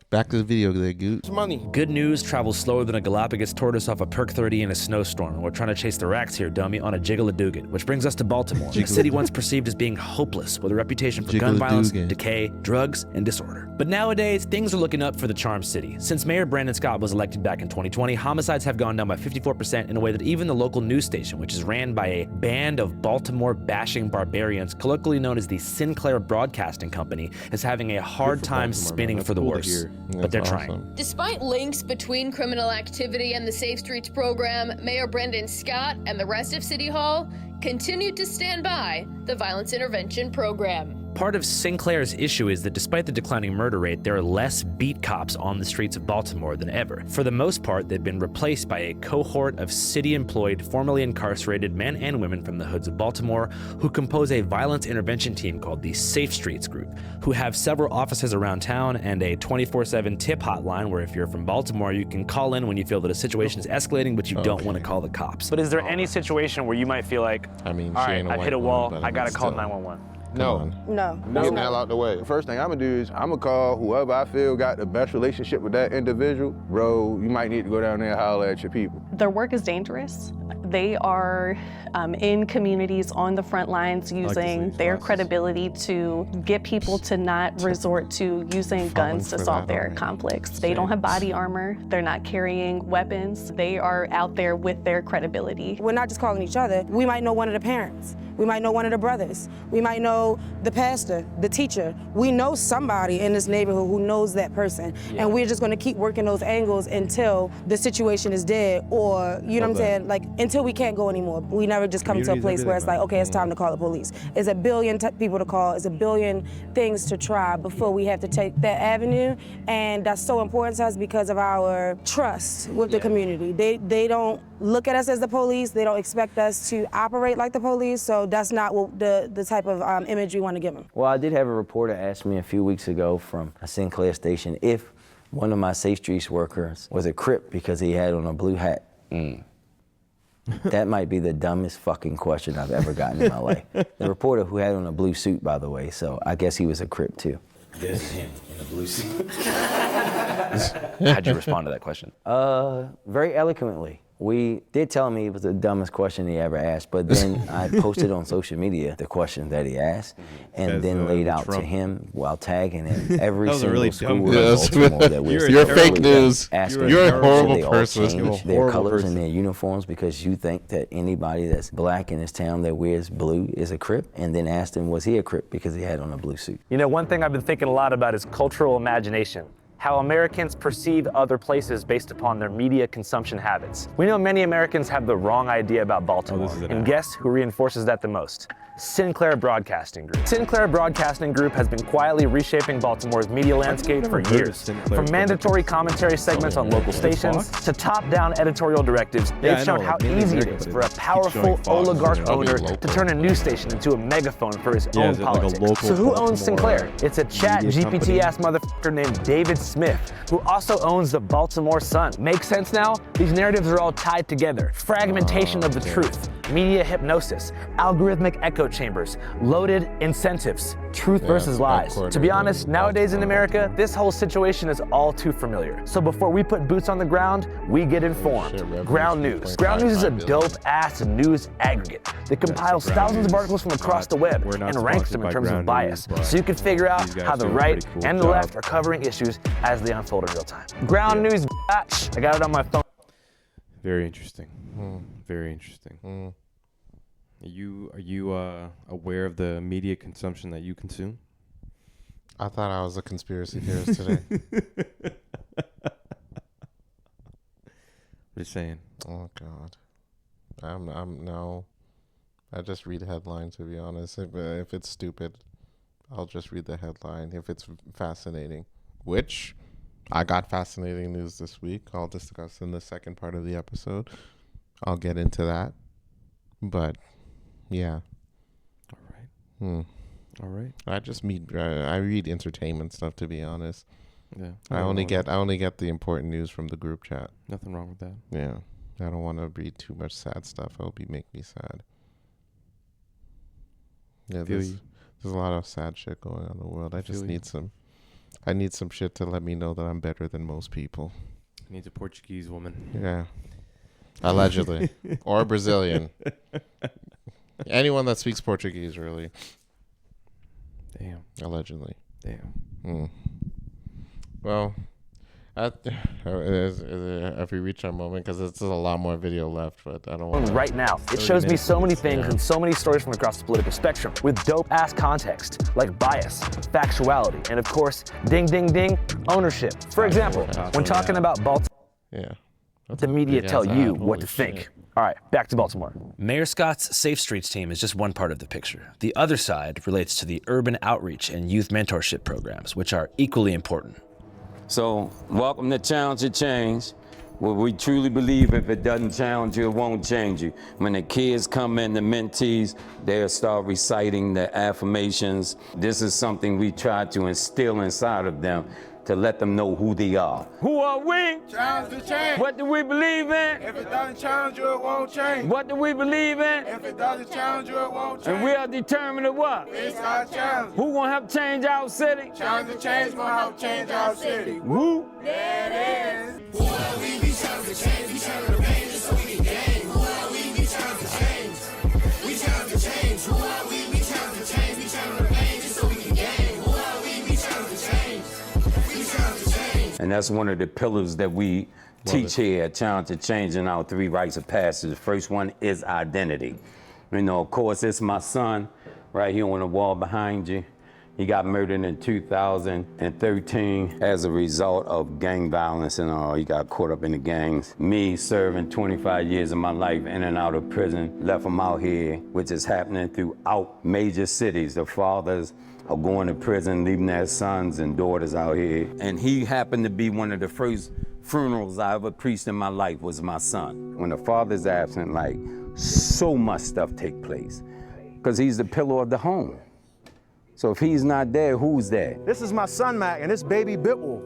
Back to the video there, Gute. Money. Good news travels slower than a Galapagos tortoise off a Perk 30 in a snowstorm. We're trying to chase the racks here, dummy, on a jiggle-a-doogan, which brings us to Baltimore, a city once perceived as being hopeless with a reputation for gun violence, decay, drugs, and disorder. But nowadays, things are looking up for the charmed city. Since Mayor Brandon Scott was elected back in 2020, homicides have gone down by 54% in a way that even the local news station, which is ran by a band of Baltimore-bashing barbarians, colloquially known as the Sinclair Broadcasting Company, is having a hard time spinning for the worse. But they're trying. Despite links between criminal activity and the Safe Streets program, Mayor Brandon Scott and the rest of City Hall continued to stand by the violence intervention program. Part of Sinclair's issue is that despite the declining murder rate, there are less beat cops on the streets of Baltimore than ever. For the most part, they've been replaced by a cohort of city-employed, formerly incarcerated men and women from the hoods of Baltimore who compose a violence intervention team called the Safe Streets Group, who have several offices around town and a 24/7 tip hotline where if you're from Baltimore, you can call in when you feel that a situation is escalating, but you don't want to call the cops. But is there any situation where you might feel like, I mean, all right, I've hit a wall, I gotta call 911? No. Get the hell out the way. First thing I'm gonna do is I'm gonna call whoever I feel got the best relationship with that individual. Bro, you might need to go down there and holler at your people. Their work is dangerous. They are in communities on the front lines using their credibility to get people to not resort to using guns to solve their conflicts. They don't have body armor. They're not carrying weapons. They are out there with their credibility. We're not just calling each other. We might know one of the parents. We might know one of the brothers. We might know the pastor, the teacher. We know somebody in this neighborhood who knows that person. And we're just gonna keep working those angles until the situation is dead or, you know what I'm saying, like until we can't go anymore. We never just come to a place where it's like, okay, it's time to call the police. It's a billion people to call. It's a billion things to try before we have to take that avenue. And that's so important to us because of our trust with the community. They don't look at us as the police. They don't expect us to operate like the police. So that's not what the type of image we want to give them. Well, I did have a reporter ask me a few weeks ago from a Sinclair station if one of my Safe Streets workers was a Crip because he had on a blue hat. That might be the dumbest fucking question I've ever gotten in my life. The reporter who had on a blue suit, by the way, so I guess he was a Crip too. There's him in a blue suit. How'd you respond to that question? Very eloquently. We did tell me it was the dumbest question he ever asked, but then I posted on social media the question that he asked, and then laid out to him while tagging him every single school in Baltimore that we're You're fake news. You're a horrible person. Change their colors and their uniforms because you think that anybody that's black in this town that wears blue is a Crip, and then asked him was he a Crip because he had on a blue suit. You know, one thing I've been thinking a lot about is cultural imagination. How Americans perceive other places based upon their media consumption habits. We know many Americans have the wrong idea about Baltimore, and guess who reinforces that the most? Sinclair Broadcasting Group. Sinclair Broadcasting Group has been quietly reshaping Baltimore's media landscape for years. From mandatory commentary segments on local stations to top-down editorial directives, they've shown how easy it is for a powerful oligarch owner to turn a news station into a megaphone for his own politics. So who owns Sinclair? It's a chat GPT-ass motherfucker named David Smith, who also owns the Baltimore Sun. Make sense now? These narratives are all tied together. Fragmentation of the truth. media hypnosis, algorithmic echo chambers, loaded incentives, truth versus lies. To be honest, nowadays in America, this whole situation is all too familiar. So before we put boots on the ground, we get informed. Ground News. Ground News is a dope-ass news aggregate that compiles thousands of articles from across the web and ranks them in terms of bias, so you can figure out how the right and the left are covering issues as they unfold in real time. Ground News, batch. I got it on my phone. Very interesting. Very interesting. Are you aware of the media consumption that you consume? I thought I was a conspiracy theorist today. Just saying. Oh God, I'm no. I just read headlines, to be honest. If it's stupid, I'll just read the headline. If it's fascinating, which I got fascinating news this week. I'll discuss in the second part of the episode. I'll get into that. But yeah. All right. All right. I read entertainment stuff, to be honest. Yeah. I only get the important news from the group chat. Nothing wrong with that. Yeah. I don't want to read too much sad stuff. It'll make me sad. Yeah, there's a lot of sad shit going on in the world. I need some shit to let me know that I'm better than most people. Needs a Portuguese woman. Yeah. Allegedly. Or Brazilian. Anyone that speaks Portuguese, really. Damn. Allegedly. Damn. Well, if we reach our moment, because there's a lot more video left, but I don't want to. Right now, it shows me so many things and so many stories from across the political spectrum with dope-ass context, like bias, factuality, and of course, ding, ding, ding, ownership. For example, when talking about Baltimore, the media tell you what to think. All right, back to Baltimore. Mayor Scott's Safe Streets team is just one part of the picture. The other side relates to the urban outreach and youth mentorship programs, which are equally important. So, welcome to Challenge Your Change, where we truly believe if it doesn't challenge you, it won't change you. When the kids come in, the mentees, they'll start reciting the affirmations. This is something we try to instill inside of them to let them know who they are. Who are we? Challenge the change. What do we believe in? If it doesn't challenge you, it won't change. What do we believe in? If it doesn't challenge you, it won't change. And we are determined to what? It's our challenge. Who gonna help change our city? Challenge the change gonna help change our city. Woo! There it is. Who are we? We challenge the change. We challenge the pain just so we can gain. Who are we? We challenge the change. We challenge the change. Who are we? We challenge the change. We challenge the pain just so we can gain. Who are we? We challenge the change. And that's one of the pillars that we teach here at Challenge to Change in our 3 rites of passage. The first one is identity. You know, of course, it's my son right here on the wall behind you. He got murdered in 2013 as a result of gang violence and all. He got caught up in the gangs. Me serving 25 years of my life in and out of prison, left him out here, which is happening throughout major cities. The fathers are going to prison, leaving their sons and daughters out here. And he happened to be one of the first funerals I ever preached in my life was my son. When the father's absent, like, so much stuff take place because he's the pillar of the home. So if he's not there, who's there? This is my son, Mac, and this baby Bitwell.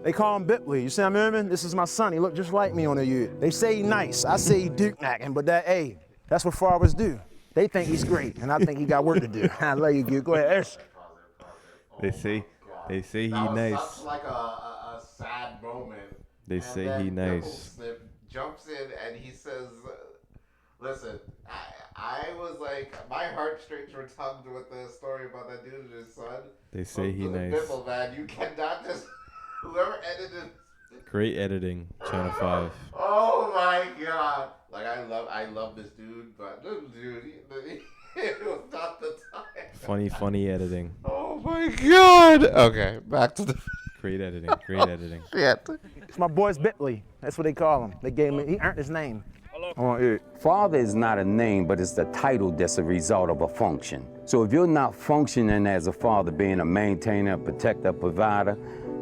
They call him Bitley. You see what I mean? This is my son. He look just like me on the youth. They say he nice. I say he duke-knacking, but that's what fathers do. They think he's great, and I think he got work to do. I love you, Duke. Go ahead. They say he nice. Such like a sad moment. They say he nice. Jumps in and he says, "Listen, I was like, my heartstrings were tugged with the story about that dude and his son." They say he nice. Biffle, man, you cannot just whoever edited. Great editing, Channel 5. Oh my God! Like I love this dude, but this dude, it was not the time. Funny editing. Oh my God! Okay, back to the. Great editing. Yeah. It's my boy's Bitley. That's what they call him. He earned his name. Father is not a name, but it's the title that's a result of a function. So if you're not functioning as a father, being a maintainer, protector, provider,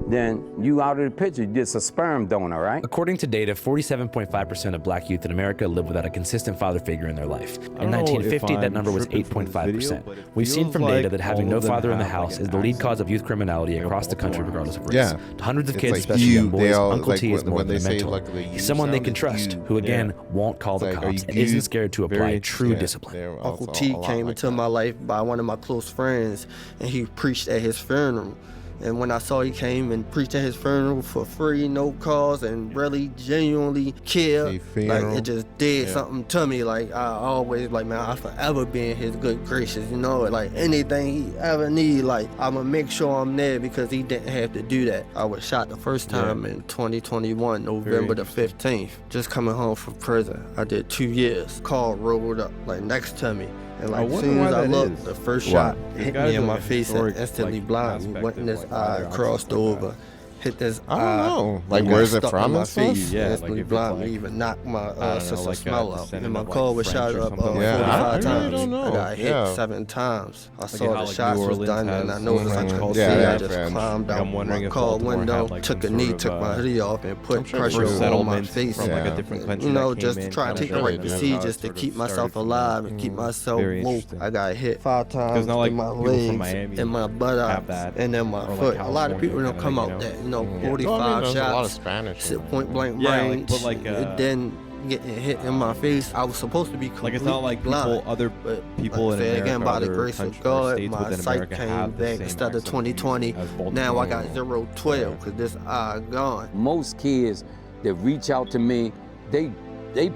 then you out of the picture. You're just a sperm donor, right? According to data, 47.5% of black youth in America live without a consistent father figure in their life. In 1950, that number was 8.5%. We've seen from data that having no father in the house is the lead cause of youth criminality across the country, regardless of race. Yeah. Hundreds of It's kids, like especially you, young boys, they all, Uncle like, T is when more they than a say, mentor. like, the He's you someone they sound, can it's trust, you. who again won't call the Like, are cops you and isn't viewed scared to very apply true interested? discipline. They're Uncle also T a lot came like into that. my life by one of my close friends, and he preached at his funeral. And when I saw he came and preached at his funeral for free, no cost, and really genuinely cared, like it just did something to me. Like I always, like, man, I'll forever be in his good graces, you know? Like anything he ever need, like I'ma make sure I'm there because he didn't have to do that. I was shot the first time in 2021, November the 15th, just coming home from prison. I did 2 years. Car rolled up like next to me. And like as soon as I looked, the first shot hit me in my face and instantly blinded me. Went in this eye, crossed over, hit this I don't eye. know. Like, where's it stuck from in my and stuff? face, Yeah, instantly like, if it's blinded like, me, even knocked my sense of smell out. And my like car was French shot or up something like 45 that. I really times. don't know. I got hit Yeah. 7 times. I Like saw how, the like, shots New was Orleans done, and I has noticed I French couldn't culture. see. Yeah, I just French. climbed Like, out I'm wondering my if car Baltimore window, had, like, took a some knee, sort took of, my hoodie off, and I'm put sure pressure it's on my settlement face. from like a Yeah. different country. You know, that came just in, try to kinda take the showed right you how procedures it to sort keep of myself started from alive there. and keep myself Very woke. interesting. I got hit 5 times not like in my people from legs, Miami in my have buttocks, that, and in my or like foot. A lot of California people don't kinda come thing, out you know? that, you know, Yeah. 45 Well, I mean, there's a lot of shots, Spanish. sit point blank Yeah, like, range. but like, It then getting hit in my face. I was supposed to be completely Like, it's not like blind, other but people like in I said, America, again, by the other grace of countries or God, states my within sight America came have the back same instead of accident 2020. as Baltimore. Now I got 0-12 because this eye gone. Most kids that reach out to me, they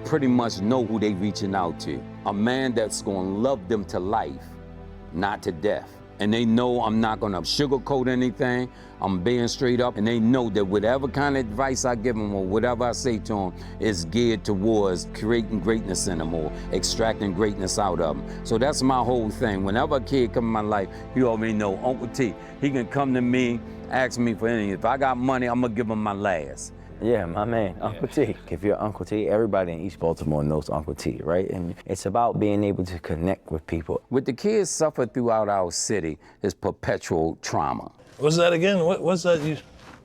pretty much know who they reaching out to. A man that's gonna love them to life, not to death. And they know I'm not gonna sugarcoat anything. I'm being straight up, and they know that whatever kind of advice I give them or whatever I say to them is geared towards creating greatness in them or extracting greatness out of them. So that's my whole thing. Whenever a kid come in my life, you already know Uncle T. He can come to me, ask me for anything. If I got money, I'm gonna give him my last. Yeah, my man, Uncle T. If you're Uncle T, everybody in East Baltimore knows Uncle T, right? And it's about being able to connect with people. What the kids suffer throughout our city is perpetual trauma. What's that again? What's that?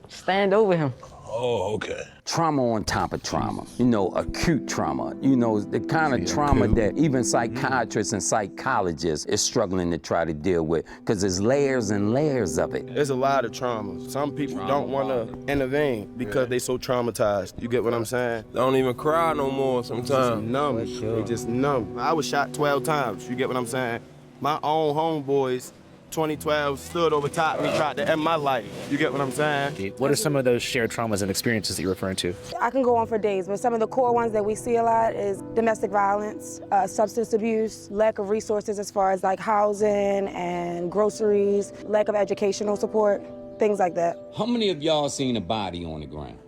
Stand over him. Oh, okay. Trauma on top of trauma, you know, acute trauma, you know, the kind of trauma that even psychiatrists and psychologists is struggling to try to deal with, because there's layers and layers of it. There's a lot of trauma. Some people don't want to intervene because they so traumatized. You get what I'm saying? They don't even cry no more sometimes. Numb. They just numb. I was shot 12 times. You get what I'm saying? My own homeboys, 2012, stood over top of me, tried to end my life. You get what I'm saying? What are some of those shared traumas and experiences that you're referring to? I can go on for days, but some of the core ones that we see a lot is domestic violence, substance abuse, lack of resources as far as like housing and groceries, lack of educational support, things like that. How many of y'all seen a body on the ground?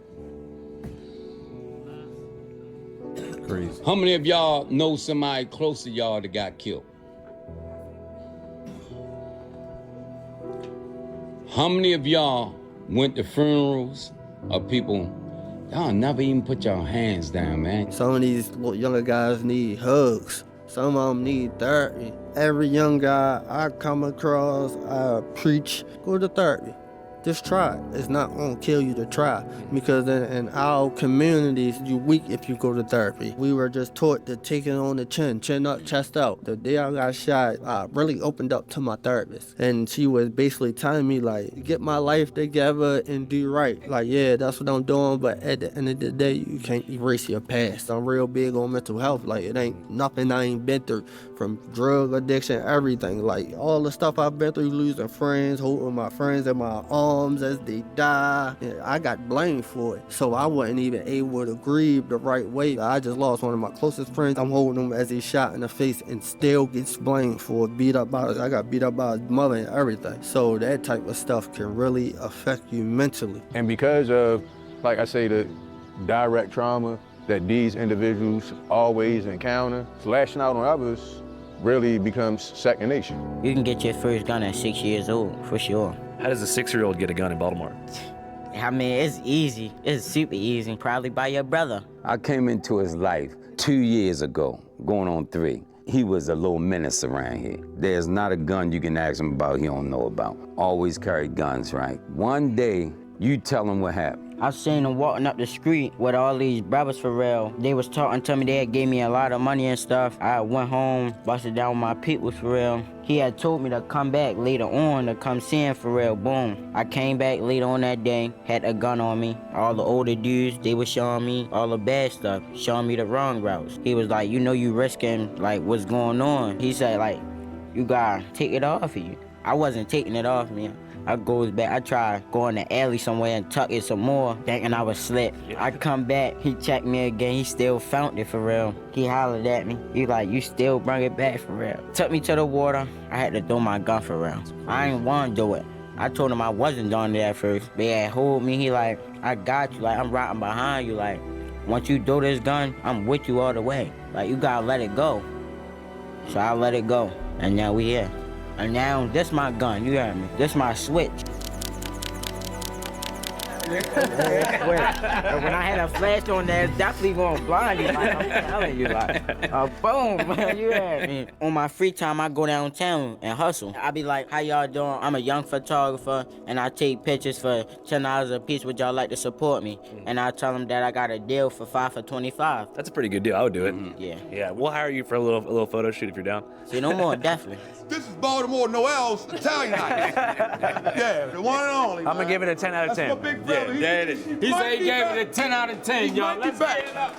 Crazy. How many of y'all know somebody close to y'all that got killed? How many of y'all went to funerals of people? Y'all never even put your hands down, man. Some of these little younger guys need hugs. Some of them need therapy. Every young guy I come across, I preach, go to therapy. Just try it. It's not gonna kill you to try, because in our communities, you're weak if you go to therapy. We were just taught to take it on the chin up, chest out. The day I got shot, I really opened up to my therapist, and she was basically telling me like, get my life together and do right. Like, yeah, that's what I'm doing, but at the end of the day, you can't erase your past. I'm real big on mental health. Like, it ain't nothing I ain't been through, from drug addiction, everything. Like, all the stuff I've been through, losing friends, holding my friends in my arms as they die. Yeah, I got blamed for it. So I wasn't even able to grieve the right way. I just lost one of my closest friends. I'm holding him as he's shot in the face and still gets blamed for it. I got beat up by his mother and everything. So that type of stuff can really affect you mentally. And because of, like I say, the direct trauma that these individuals always encounter, lashing out on others really becomes second nature. You can get your first gun at 6 years old, for sure. How does a 6-year-old get a gun in Baltimore? I mean, it's easy. It's super easy. Probably by your brother. I came into his life 2 years ago, going on 3. He was a little menace around here. There's not a gun you can ask him about he don't know about. Always carried guns, right? One day, You tell them what happened. I seen them walking up the street with all these brothers for real. They was talking to me, they had gave me a lot of money and stuff. I went home, busted down with my people for real. He had told me to come back later on to come see him for real, boom. I came back later on that day, had a gun on me. All the older dudes, they was showing me all the bad stuff, showing me the wrong routes. He was like, you know you risking like what's going on. He said like, you gotta take it off of you. I wasn't taking it off me. I goes back, I tried going to alley somewhere and tuck it some more, thinking I was slip. I come back, he checked me again, he still found it for real. He hollered at me, he like, you still bring it back for real. Took me to the water, I had to throw my gun for real. I didn't want to do it. I told him I wasn't doing it at first. They had hold me, he like, I got you, like I'm riding behind you, like, once you throw this gun, I'm with you all the way. Like, you gotta let it go. So I let it go, and now we here. And now, this my gun, you heard me. This my switch. And when I had a flash on there, it's definitely gonna blind you, like I'm telling you, like, boom, man, you heard me. On my free time, I go downtown and hustle. I be like, how y'all doing? I'm a young photographer, and I take pictures for $10 a piece. Would y'all like to support me? And I tell them that I got a deal for 5 for $25. That's a pretty good deal. I would do it. Yeah. Yeah, we'll hire you for a little photo shoot if you're down. See, no more, definitely. This is Baltimore Noel's Italian night. Yeah, the one and only. I'm gonna give it a 10 out of 10. That's my big brother. Yeah, there it is. He said he gave it a 10 out of 10, y'all. Let's get it up.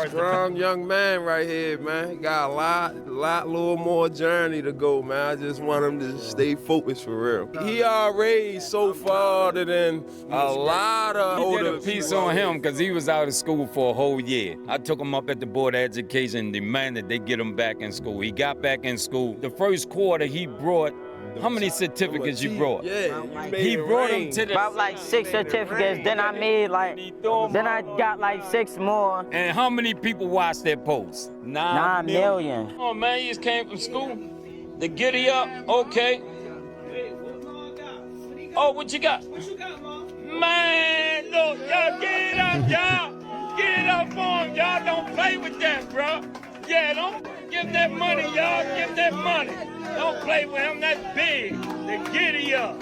Strong young man right here, man. He got a little more journey to go, man. I just want him to stay focused for real. He already so farther than a lot of He did older a piece on him because he was out of school for a whole year. I took him up at the Board of Education and demanded they get him back in school. He got back in school. The first quarter he brought, how many certificates you brought? Yeah, he brought them to the... About like 6 certificates, then I made like, then I got like 6 more. And how many people watched that post? 9 million. Oh man, you just came from school? The giddy up, okay. Oh, what you got? Man, look, y'all get it up, y'all. Get it up for him, y'all. Don't play with that, bro. Yeah, don't give that money, y'all. Give that money. Don't play with him, that's big. The giddy up.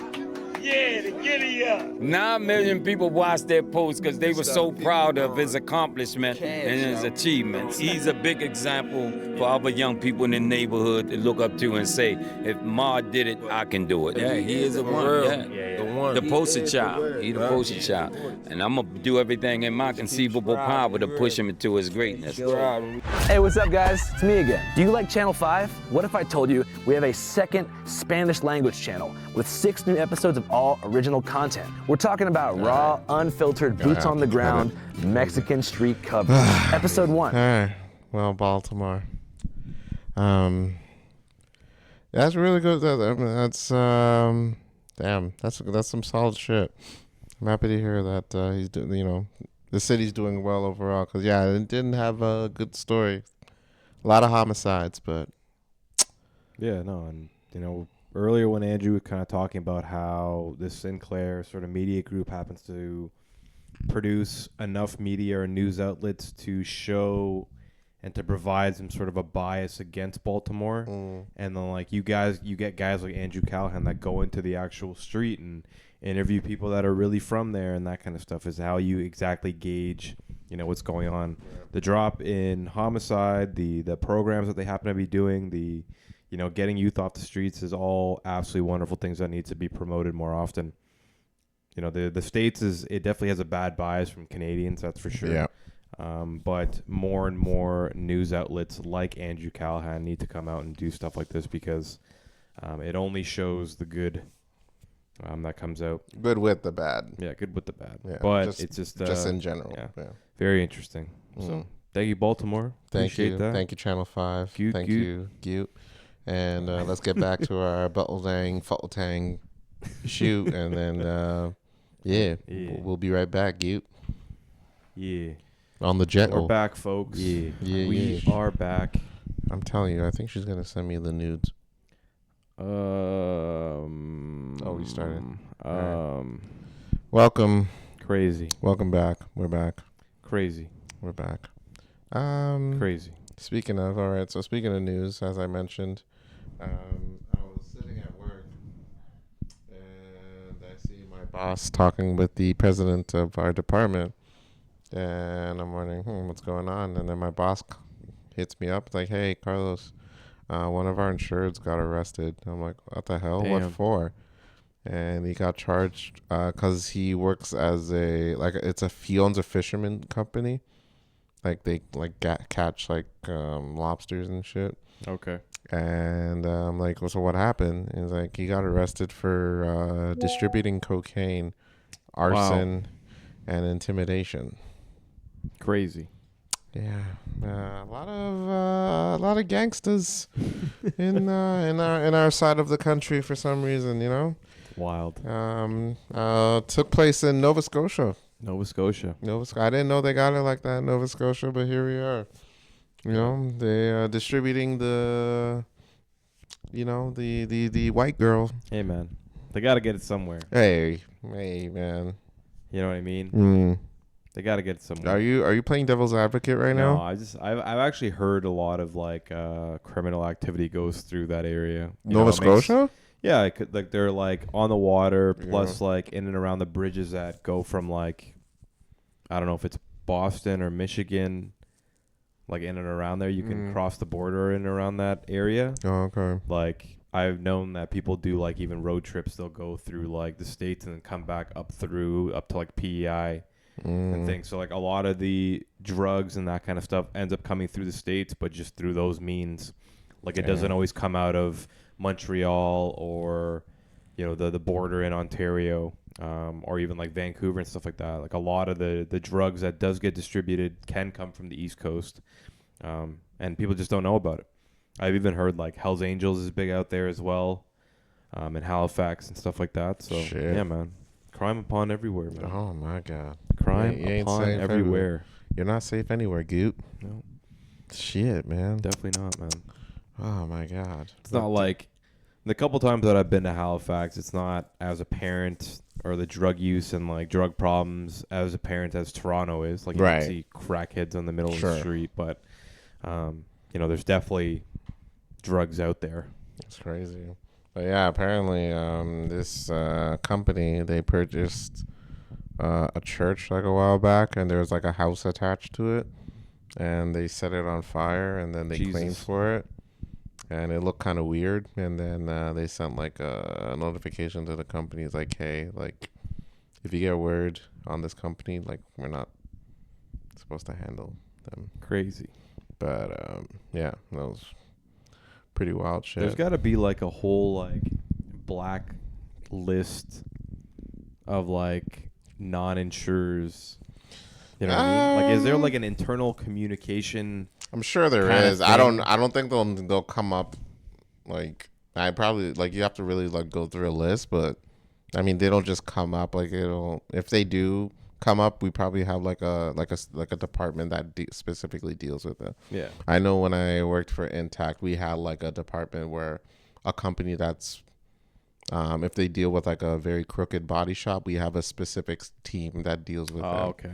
Yeah, the giddy up. 9 million people watched that post because they were so proud of his accomplishment and his achievements. He's a big example for other young people in the neighborhood to look up to and say, if Ma did it, I can do it. Yeah, he is the one. Yeah. The poster child. He's the poster child. And I'm going to do everything in my conceivable power to push him into his greatness. Hey, what's up, guys? It's me again. Do you like Channel 5? What if I told you we have a second Spanish language channel with 6 new episodes of all original content? We're talking about raw, unfiltered, boots on the ground, Mexican street coverage. Episode 1. All right. Well, Baltimore. That's really good. That's damn. That's some solid shit. I'm happy to hear that he's doing. You know, the city's doing well overall. Cause yeah, it didn't have a good story. A lot of homicides, but yeah, no, and you know, earlier when Andrew was kind of talking about how this Sinclair sort of media group happens to produce enough media or news outlets to show and to provide some sort of a bias against Baltimore. And then like you get guys like Andrew Callahan that go into the actual street and interview people that are really from there, and that kind of stuff is how you exactly gauge, you know, what's going on. The drop in homicide, the programs that they happen to be doing, the, you know, getting youth off the streets is all absolutely wonderful things that need to be promoted more often. You know, the States it definitely has a bad bias from Canadians, that's for sure. Yeah. But more and more news outlets like Andrew Callahan need to come out and do stuff like this because it only shows the good that comes out. Good with the bad. Yeah, good with the bad. Yeah, but it's just in general. Yeah, very interesting. So thank you, Baltimore. Thank Appreciate you. that. Thank you, Channel 5. Thank you, Gute. And let's get back to our Buttle-Tang shoot, and then we'll be right back, Gute. Yeah. On the jet. We're back, folks. Yeah. We are back. I'm telling you, I think she's gonna send me the nudes. We started. Welcome. Crazy. Welcome back. We're back. Crazy. We're back. Crazy. Speaking of, all right. So speaking of news, as I mentioned, I was sitting at work and I see my boss talking with the president of our department, and I'm wondering, what's going on? And then my boss hits me up like, "Hey, Carlos, one of our insureds got arrested." I'm like, "What the hell? What Damn. for?" And he got charged because he works as he owns a fisherman company. Like they catch lobsters and shit. Okay. And I'm like, well, so what happened? And he's like, he got arrested for distributing cocaine, arson, and intimidation. Crazy. Yeah, a lot of gangsters in our side of the country for some reason, you know. Wild. Took place in Nova Scotia. I didn't know they got it like that in Nova Scotia, but here we are. You know, they are distributing the white girl. Hey, man. They got to get it somewhere. Hey, man. You know what I mean? They got to get it somewhere. Are you playing devil's advocate right No, now? I've actually heard a lot of criminal activity goes through that area. Nova Scotia? Yeah, they're on the water, plus in and around the bridges that go from I don't know if it's Boston or Michigan. In and around there, you can cross the border in and around that area. Oh, okay. I've known that people do even road trips. They'll go through the states and then come back up to PEI and things. So a lot of the drugs and that kind of stuff ends up coming through the states, but just through those means. It doesn't always come out of Montreal or the border in Ontario. Or even Vancouver and stuff like that. A lot of the drugs that does get distributed can come from the East Coast, and people just don't know about it. I've even heard Hell's Angels is big out there as well, in Halifax and stuff like that. So Shit. Yeah, man, crime upon everywhere, man. Oh my God, crime you ain't upon safe everywhere. You're not safe anywhere, Goot. No, shit, man. Definitely not, man. Oh my God, it's not the couple times that I've been to Halifax, it's not as apparent or the drug use and drug problems as apparent as Toronto is. You right. can see crackheads on the middle of the street, but there's definitely drugs out there. It's crazy. But yeah, apparently this company, they purchased a church a while back, and there was a house attached to it, and they set it on fire, and then they claimed for it. And it looked kind of weird, and then they sent a notification to the company. It's hey, if you get word on this company, we're not supposed to handle them. Crazy. But yeah, that was pretty wild shit. There's got to be a whole black list of non-insurers. You know what I mean? Is there an internal communication? I'm sure there is. I don't think they'll come up I probably you have to really go through a list, but I mean they don't just come up if they do come up, we probably have a department that specifically deals with it. Yeah. I know when I worked for Intact, we had a department where a company that's if they deal with a very crooked body shop, we have a specific team that deals with them. Okay.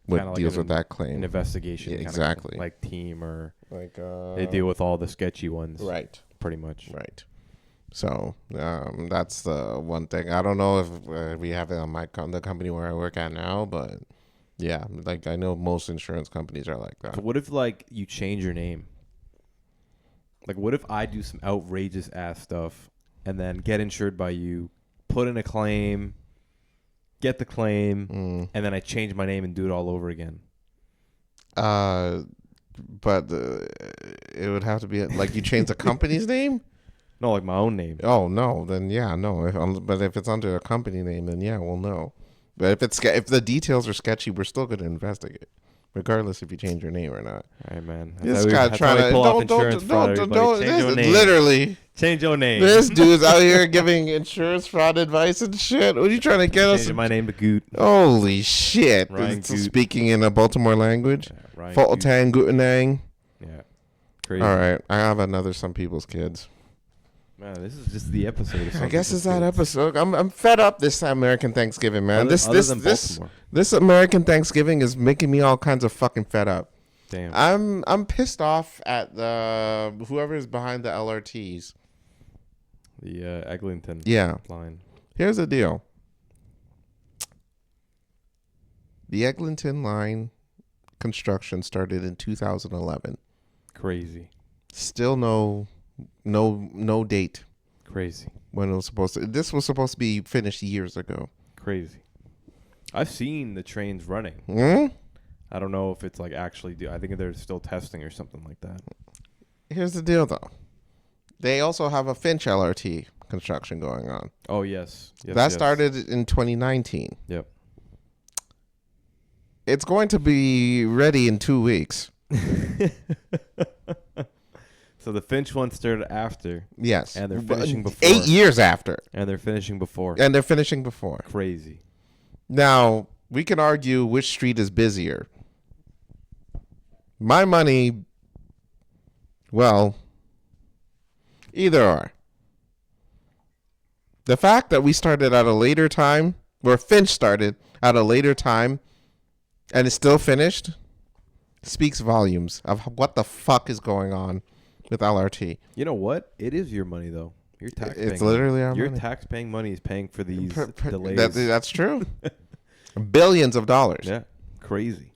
What deals with that claim? An investigation, exactly. Team or they deal with all the sketchy ones, right? Pretty much, right. So that's the one thing. I don't know if we have it on the company where I work at now, but yeah, I know most insurance companies are like that. But what if you change your name? What if I do some outrageous ass stuff and then get insured by you, put in a claim, get the claim, and then I change my name and do it all over again? But it would have to be you change the company's name. No, my own name. Oh no, then yeah, no. But if it's under a company name, then yeah, we'll know. But if the details are sketchy, we're still gonna investigate, regardless if you change your name or not. All right, man. This guy trying to literally change your name. This dude's out here giving insurance fraud advice and shit. What are you trying to get us? Changing my name to Gute. Holy shit! Ryan Gute. Speaking in a Baltimore language. Ryan Fulton Gutenang. Yeah. Crazy. All right, I have another Some People's Kids. Man, this is just the episode. I guess it's that episode. I'm fed up this American Thanksgiving, man. This American Thanksgiving is making me all kinds of fucking fed up. Damn. I'm pissed off at the whoever is behind the LRTs. The Eglinton line. Line. Here's the deal. The Eglinton line construction started in 2011. Crazy. Still no date. Crazy. When it was supposed to. This was supposed to be finished years ago. Crazy. I've seen the trains running. I don't know if it's like actually. I think they're still testing or something like that. Here's the deal, though. They also have a Finch LRT construction going on. Oh yes. That started in 2019. Yep. It's going to be ready in 2 weeks. So the Finch one started after. Yes. And they're finishing before. 8 years after. And they're finishing before. Crazy. Now, we can argue which street is busier. My money, well, either or. The fact that we started at a later time, where Finch started at a later time, and it's still finished, speaks volumes of what the fuck is going on with LRT. You know what? It is your money, though. Your tax. It's literally our money. Your tax-paying money is paying for these delays. That's true. Billions of dollars. Yeah, crazy.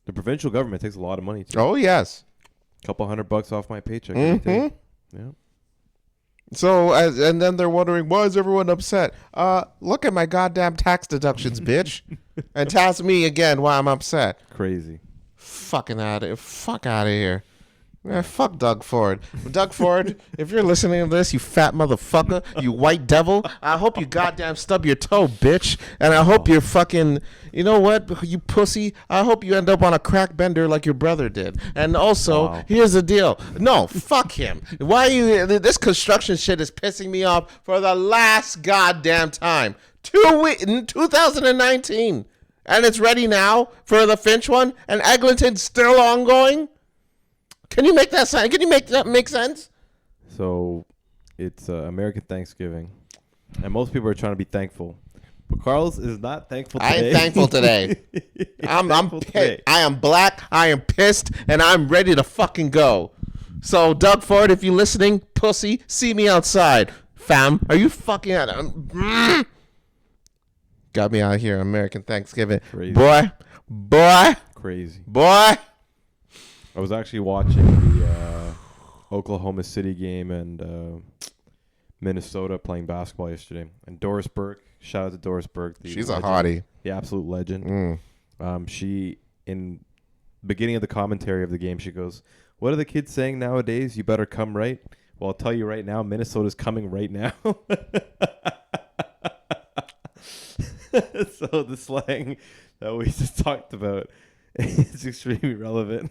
The provincial government takes a lot of money too. Oh yes, a couple $100 off my paycheck. Mm-hmm. Yeah. So and then they're wondering, why is everyone upset? Look at my goddamn tax deductions, bitch, and task me again why I'm upset. Crazy. Fuck out of here. Man, fuck Doug Ford. Doug Ford, if you're listening to this, you fat motherfucker, you white devil, I hope you goddamn stub your toe, bitch. And I hope you're fucking, you know what, you pussy, I hope you end up on a crack bender like your brother did. And also, here's the deal. No, fuck him. Why this construction shit is pissing me off for the last goddamn time. 2 weeks in 2019. And it's ready now for the Finch one, and Eglinton's still ongoing? Can you make that sense? Can you make that make sense? So, it's American Thanksgiving, and most people are trying to be thankful, but Carlos is not thankful today. I ain't thankful today. I am black. I am pissed, and I'm ready to fucking go. So, Doug Ford, if you're listening, pussy, see me outside, fam. Are you fucking at? Got me out here. American Thanksgiving, Crazy. boy. Crazy. Boy. I was actually watching the Oklahoma City game and Minnesota playing basketball yesterday. And Doris Burke, shout out to Doris Burke. She's a hottie. The absolute legend. She, in the beginning of the commentary of the game, she goes, "What are the kids saying nowadays? You better come right." Well, I'll tell you right now, Minnesota's coming right now. So the slang that we just talked about is extremely relevant.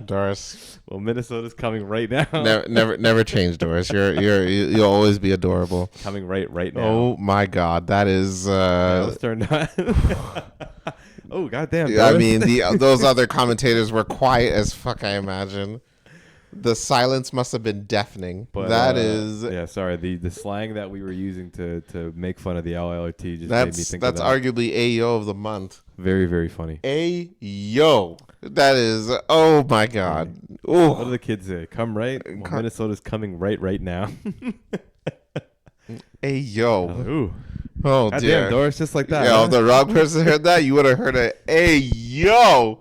Doris. Well, Minnesota's coming right now. Never change, Doris. You'll always be adorable. Coming right now. Oh my God, that is. Let's turn that. Oh goddamn! I mean, those other commentators were quiet as fuck. I imagine the silence must have been deafening. But that is. Yeah, sorry. The slang that we were using to make fun of the LRT just made me think of that. That's arguably AYO of the month. Very, very funny. AYO. That is. Oh my God. Ooh. What do the kids say? Come right. Well, Minnesota's coming right now. AYO. Ooh. Oh God dear. Damn, Doris, just like that. Yeah, huh? if the wrong person heard that, you would have heard a AYO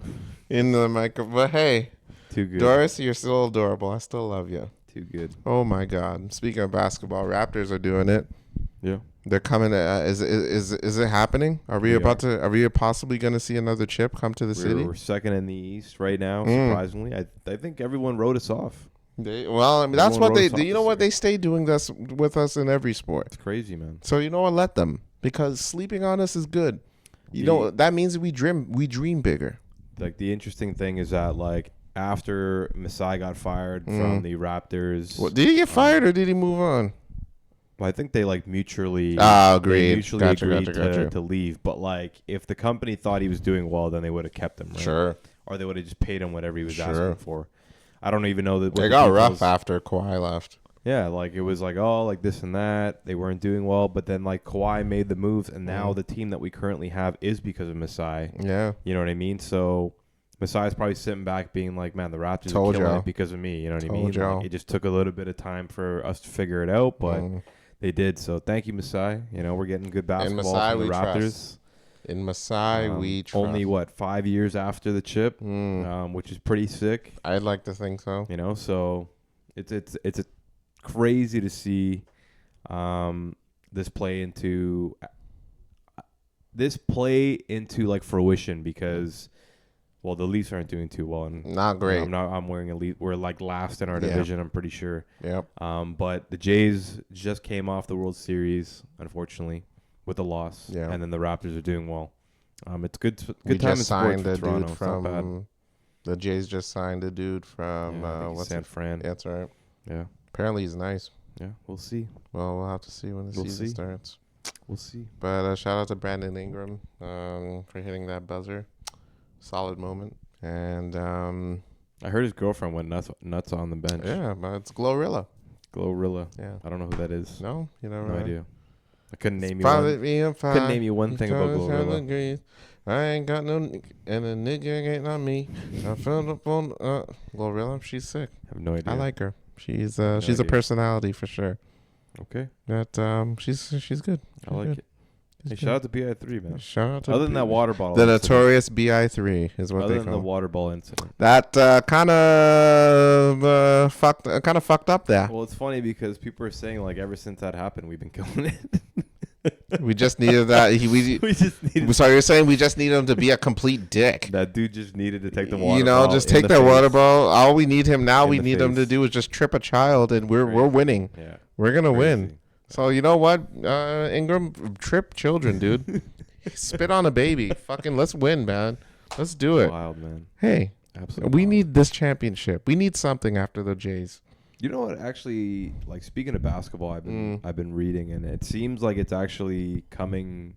in the microphone. But hey. Too good. Doris, you're still adorable. I still love you. Too good. Oh my God. Speaking of basketball, Raptors are doing it. Yeah. They're coming. Is it happening? Are we possibly going to see another chip come to the city? We're second in the East right now. Surprisingly, I think everyone wrote us off. That's what they do. You know what? They stay doing this with us in every sport. It's crazy, man. So you know what? Let them, because sleeping on us is good. You know that means we dream bigger. Like the interesting thing is that like after Masai got fired from the Raptors, did he get fired or did he move on? Well, I think they like mutually agreed. Gotcha. To leave. But like if the company thought he was doing well, then they would have kept him. Right? Sure. Or they would have just paid him whatever he was asking for. I don't even know that. They got rough after Kawhi left. Yeah, like it was like, oh, like this and that. They weren't doing well, but then like Kawhi made the moves, and now the team that we currently have is because of Masai. Yeah. You know what I mean? So Masai's probably sitting back being like, man, the Raptors are killing it because of me. You know what I mean? Like, it just took a little bit of time for us to figure it out, but they did. So thank you, Masai. You know, we're getting good basketball from the Raptors. In Masai, we trust. Only, 5 years after the chip, which is pretty sick. I'd like to think so. You know, so it's crazy to see this play into like fruition because, well, the Leafs aren't doing too well. And not great. I'm wearing a Leaf. We're like last in our division, I'm pretty sure. Yep. But the Jays just came off the World Series, unfortunately, with a loss. Yeah. And then the Raptors are doing well. It's good We time in just sports signed for a Toronto. dude It's not bad. from the Jays. Just signed a dude from San Fran. Yeah, that's right. Yeah. Apparently he's nice. Yeah, we'll see. Well, we'll have to see when the season starts. We'll see. But shout out to Brandon Ingram for hitting that buzzer. Solid moment. And I heard his girlfriend went nuts on the bench. Yeah, but it's Glorilla. Glorilla. Yeah. I don't know who that is. No, you know. No idea. I couldn't name you one thing about Glorilla. I ain't got no, and a nigga ain't on me. I fell up on Glorilla. She's sick. I have no idea. I like her. She's a personality for sure. Okay. But she's good. I like it. Hey, shout out to BI3, man. Shout out to other than that water bottle. The notorious BI3 is what they call it. Other than the water ball incident. That kind of fucked up there. Well, it's funny because people are saying like ever since that happened, we've been killing it. We just needed that. We just needed. So you're saying we just need him to be a complete dick? That dude just needed to take the water. Just take that water ball. All we need him now. We need him to do is just trip a child, and we're winning. Yeah, we're gonna win. So you know what, Ingram, trip children, dude. Spit on a baby. Fucking let's win, man. Let's do it. Wild, man. Hey, absolutely. We need this championship. We need something after the Jays. You know what? Actually, like speaking of basketball, I've been reading, and it seems like it's actually coming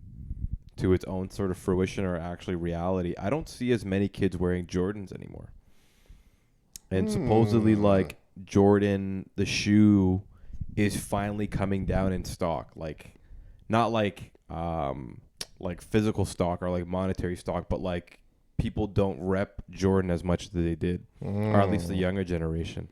to its own sort of fruition or actually reality. I don't see as many kids wearing Jordans anymore, and supposedly, like Jordan, the shoe, is finally coming down in stock. Like, not like physical stock or like monetary stock, but like people don't rep Jordan as much as they did, or at least the younger generation.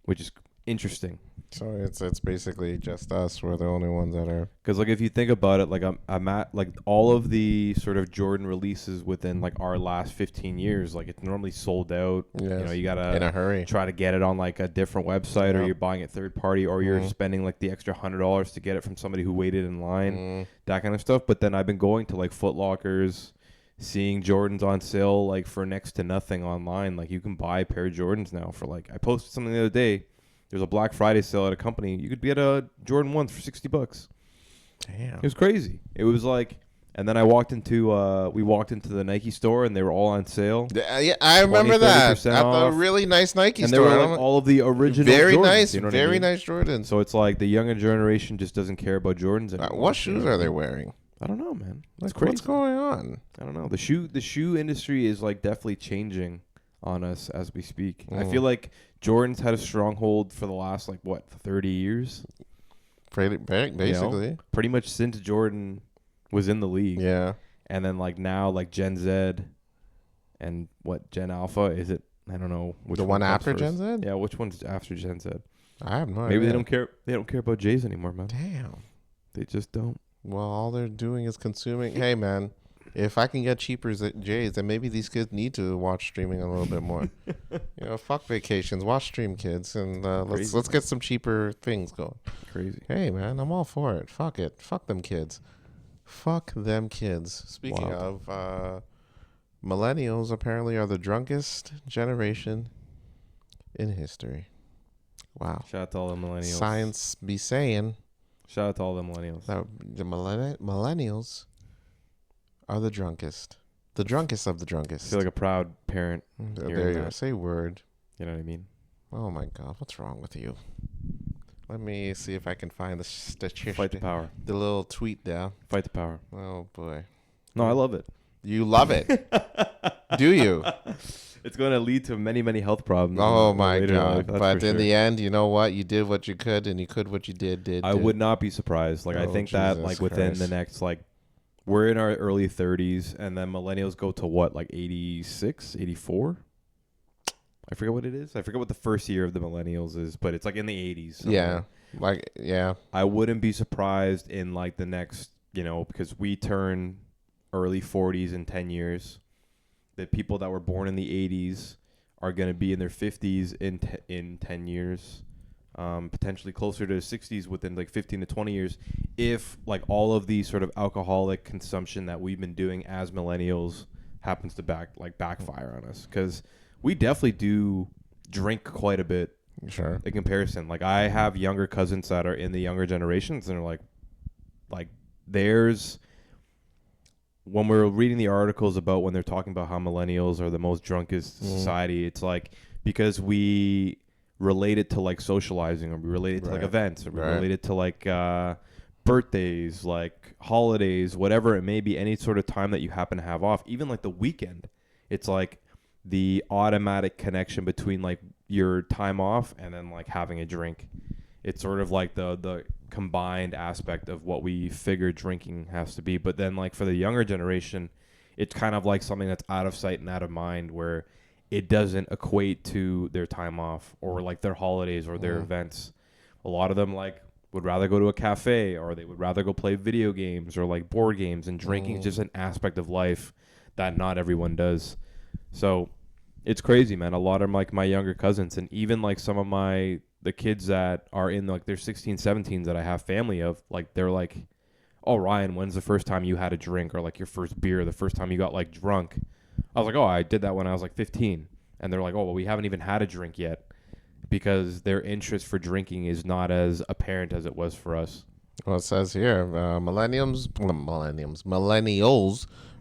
Which is interesting. So it's basically just us. We're the only ones that are. Because like if you think about it, like I'm at like all of the sort of Jordan releases within like our last 15 years, like it's normally sold out. Yes. You know, you gotta in a hurry try to get it on like a different website, or you're buying it third party, or you're spending like the extra $100 to get it from somebody who waited in line, that kind of stuff. But then I've been going to like Foot Lockers, seeing Jordans on sale like for next to nothing online. Like you can buy a pair of Jordans now for like, I posted something the other day. There's a Black Friday sale at a company. You could get a Jordan 1 for $60. Damn. It was crazy. It was like, and then we walked into the Nike store and they were all on sale. Yeah, I remember that at the really nice Nike and store. And they were like all of the original very Jordans, nice, you know very what I mean? nice Jordans. So it's like the younger generation just doesn't care about Jordans anymore. What shoes are they wearing? I don't know, man. It's Like, crazy. what's going on? I don't know. The shoe industry is like definitely changing on us as we speak. I feel like Jordan's had a stronghold for the last 30 years. Basically, you know? Pretty much since Jordan was in the league. Yeah. And then now Gen Z and Gen Alpha, is it? I don't know which the one after first. Gen Z. Yeah, which one's after Gen Z? I have no idea. Maybe they don't care. They don't care about Jays anymore, man. Damn. They just don't. Well, all they're doing is consuming. Hey, man, if I can get cheaper Jays, then maybe these kids need to watch streaming a little bit more. Fuck vacations, watch stream, kids, and let's get some cheaper things going. Crazy. Hey, man, I'm all for it. Fuck it. Fuck them kids. Fuck them kids. Speaking of, millennials apparently are the drunkest generation in history. Wow. Shout out to all the millennials. Science be saying. Shout out to all the millennials. The millennials are the drunkest. The drunkest of the drunkest. I feel like a proud parent. There you go. Say word. You know what I mean? Oh, my God. What's wrong with you? Let me see if I can find the statistic. Fight the power. The little tweet there. Fight the power. Oh, boy. No, I love it. You love it. Do you? It's going to lead to many, many health problems. Oh, my God. But in sure. the end, you know what? You did what you could, and you could what you did. I would not be surprised. I think that within the next, we're in our early 30s, and then millennials go to what, 86, 84? I forget what it is. I forget what the first year of the millennials is, but it's in the 80s. Somewhere. Yeah. I wouldn't be surprised in the next, because we turn early 40s in 10 years. The people that were born in the 80s are going to be in their 50s in 10 years. Potentially closer to 60s within like 15 to 20 years, if like all of the sort of alcoholic consumption that we've been doing as millennials happens to backfire on us, because we definitely do drink quite a bit. Sure. In comparison, like I have younger cousins that are in the younger generations, and they're like there's, when we're reading the articles about when they're talking about how millennials are the most drunkest society, it's like because we relate it to like socializing, or we relate it to like events, or we relate it to like birthdays, like holidays, whatever it may be, any sort of time that you happen to have off, even like the weekend. It's like the automatic connection between like your time off and then like having a drink. It's sort of like the combined aspect of what we figure drinking has to be. But then like for the younger generation, it's kind of like something that's out of sight and out of mind, where it doesn't equate to their time off or like their holidays or their events. A lot of them like would rather go to a cafe, or they would rather go play video games or like board games, and drinking is just an aspect of life that not everyone does. So it's crazy, man. A lot of like my younger cousins, and even like some of the kids that are in like their 16, 17s that I have family of, like they're like, oh, Ryan, when's the first time you had a drink, or like your first beer, the first time you got like drunk? I was like, oh, I did that when I was like 15. And they're like, oh, well, we haven't even had a drink yet, because their interest for drinking is not as apparent as it was for us. Well, it says here, millennials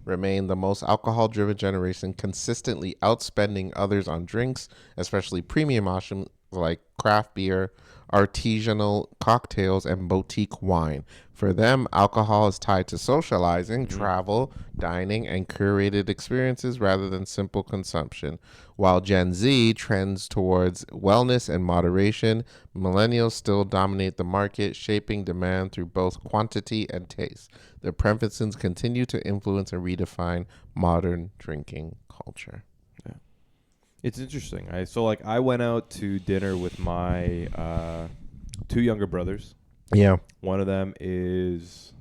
remain the most alcohol-driven generation, consistently outspending others on drinks, especially premium options like craft beer, artisanal cocktails, and boutique wine. For them, alcohol is tied to socializing, travel, dining, and curated experiences rather than simple consumption. While Gen Z trends towards wellness and moderation, millennials still dominate the market, shaping demand through both quantity and taste. Their preferences continue to influence and redefine modern drinking culture. Yeah. It's interesting. I went out to dinner with my two younger brothers. Yeah. One of them is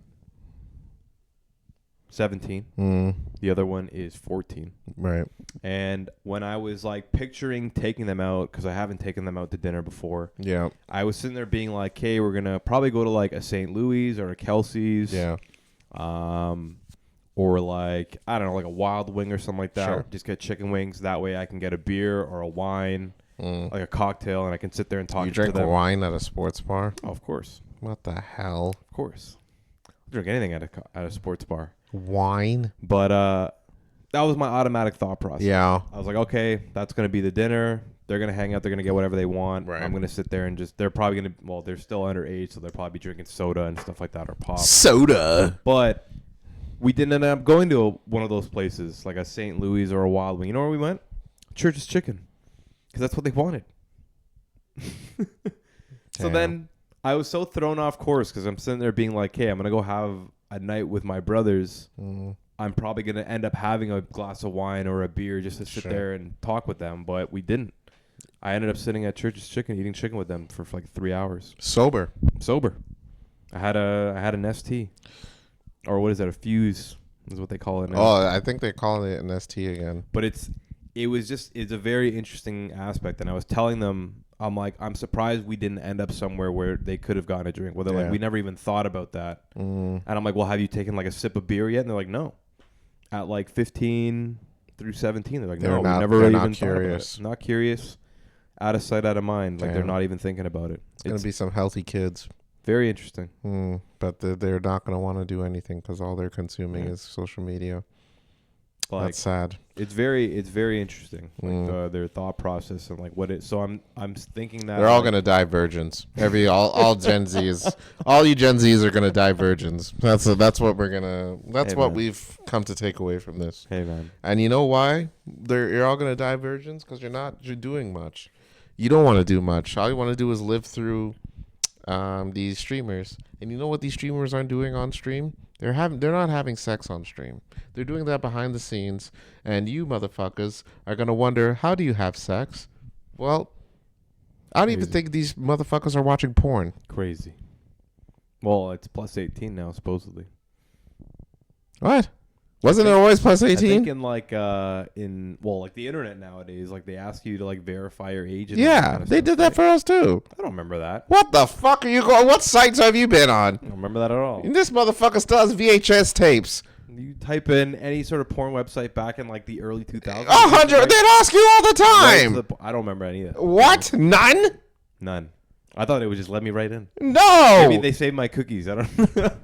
17. The other one is 14. Right. And when I was like picturing taking them out, because I haven't taken them out to dinner before. Yeah. I was sitting there being like, hey, we're going to probably go to like a St. Louis or a Kelsey's. Yeah. Or like, I don't know, like a Wild Wing or something like that. Sure. Just get chicken wings. That way I can get a beer or a wine, like a cocktail, and I can sit there and talk to them. You drink wine at a sports bar? Oh, of course. What the hell? Of course. I'll drink anything at a sports bar. Wine? But that was my automatic thought process. Yeah. I was like, okay, that's going to be the dinner. They're going to hang out. They're going to get whatever they want. Right. I'm going to sit there and they're probably going to, well, they're still underage, so they'll probably be drinking soda and stuff like that, or pop. Soda? But we didn't end up going to one of those places, like a St. Louis or a Wild Wing. You know where we went? Church's Chicken. Because that's what they wanted. So then I was so thrown off course, because I'm sitting there being like, hey, I'm going to go have a night with my brothers. I'm probably going to end up having a glass of wine or a beer just to sit there and talk with them. But we didn't. I ended up sitting at Church's Chicken, eating chicken with them for like 3 hours. Sober. I had an ST. Or what is that? A Fuse is what they call it now. Oh, I think they call it an ST again. But it's a very interesting aspect. And I was telling them, I'm like, I'm surprised we didn't end up somewhere where they could have gotten a drink. Where they're like, we never even thought about that. And I'm like, well, have you taken like a sip of beer yet? And they're like, no. At like 15 through 17, they're like, no, we never really even thought about it. Not curious. Out of sight, out of mind. Like, they're not even thinking about it. It's going to be some healthy kids. Very interesting. But they're not going to want to do anything, because all they're consuming is social media. Like, that's sad. It's very interesting, like their thought process and like what it. So I'm thinking that they're all going to die virgins. All Gen Zs, all you Gen Zs are going to die virgins. That's what we're gonna. That's what we've come to take away from this. Hey man, and you know why you're all going to die virgins? Because you're doing much. You don't want to do much. All you want to do is live through these streamers. And you know what these streamers aren't doing on stream? They're not having sex on stream. They're doing that behind the scenes. And you motherfuckers are going to wonder, how do you have sex? Well, I don't even think these motherfuckers are watching porn. Crazy. Well, it's plus 18 now, supposedly. What? Wasn't it always plus I 18? think in like like the internet nowadays, like they ask you to like verify your age. And Yeah, that kind of they stuff, did that right? for us too. I don't remember that. What the fuck are you going? What sites have you been on? I don't remember that at all. This motherfucker still has VHS tapes. You type in any sort of porn website back in like the early 2000s. 100. They'd ask you all the time. I don't remember any of that. What? None? None. I thought it would just let me right in. No. Maybe they saved my cookies. I don't know. That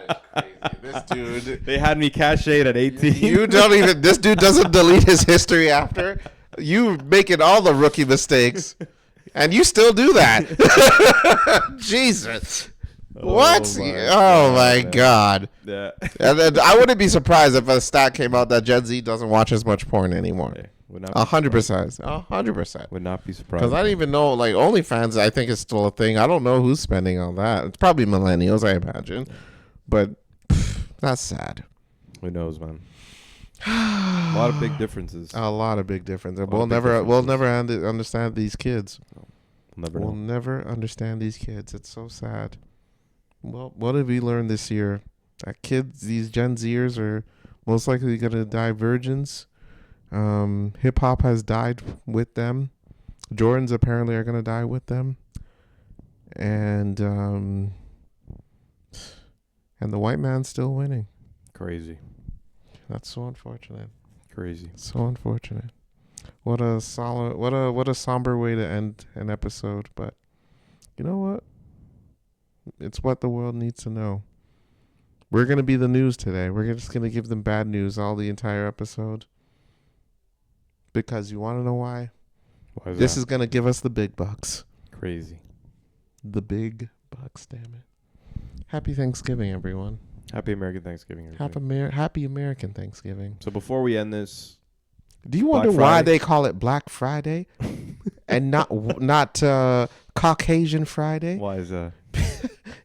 is crazy. This dude. They had me cached at 18. You don't even. This dude doesn't delete his history after. You making all the rookie mistakes, and you still do that. Jesus. What? Oh my God. Yeah. And then I wouldn't be surprised if a stat came out that Gen Z doesn't watch as much porn anymore. 100%. 100%. Would not be surprised. Because I didn't even know, like, OnlyFans, I think is still a thing. I don't know who's spending on that. It's probably millennials, I imagine. But that's sad. Who knows, man? A lot of big differences. A lot of big differences. We'll never understand these kids. We'll never understand these kids. It's so sad. Well, what have we learned this year? That kids, these Gen Zers are most likely going to die virgins. Hip hop has died with them. Jordans apparently are going to die with them. And the white man's still winning. Crazy. That's so unfortunate. Crazy. So unfortunate. What a somber way to end an episode, but you know what? It's what the world needs to know. We're going to be the news today. We're just going to give them bad news all the entire episode. Because you want to know why? Why is this that? is going to give us the big bucks. Crazy. The big bucks, damn it. Happy Thanksgiving, everyone. Happy American Thanksgiving, everybody. Happy American Thanksgiving. So before we end this, do you wonder why they call it Black Friday and not Caucasian Friday? Why is that?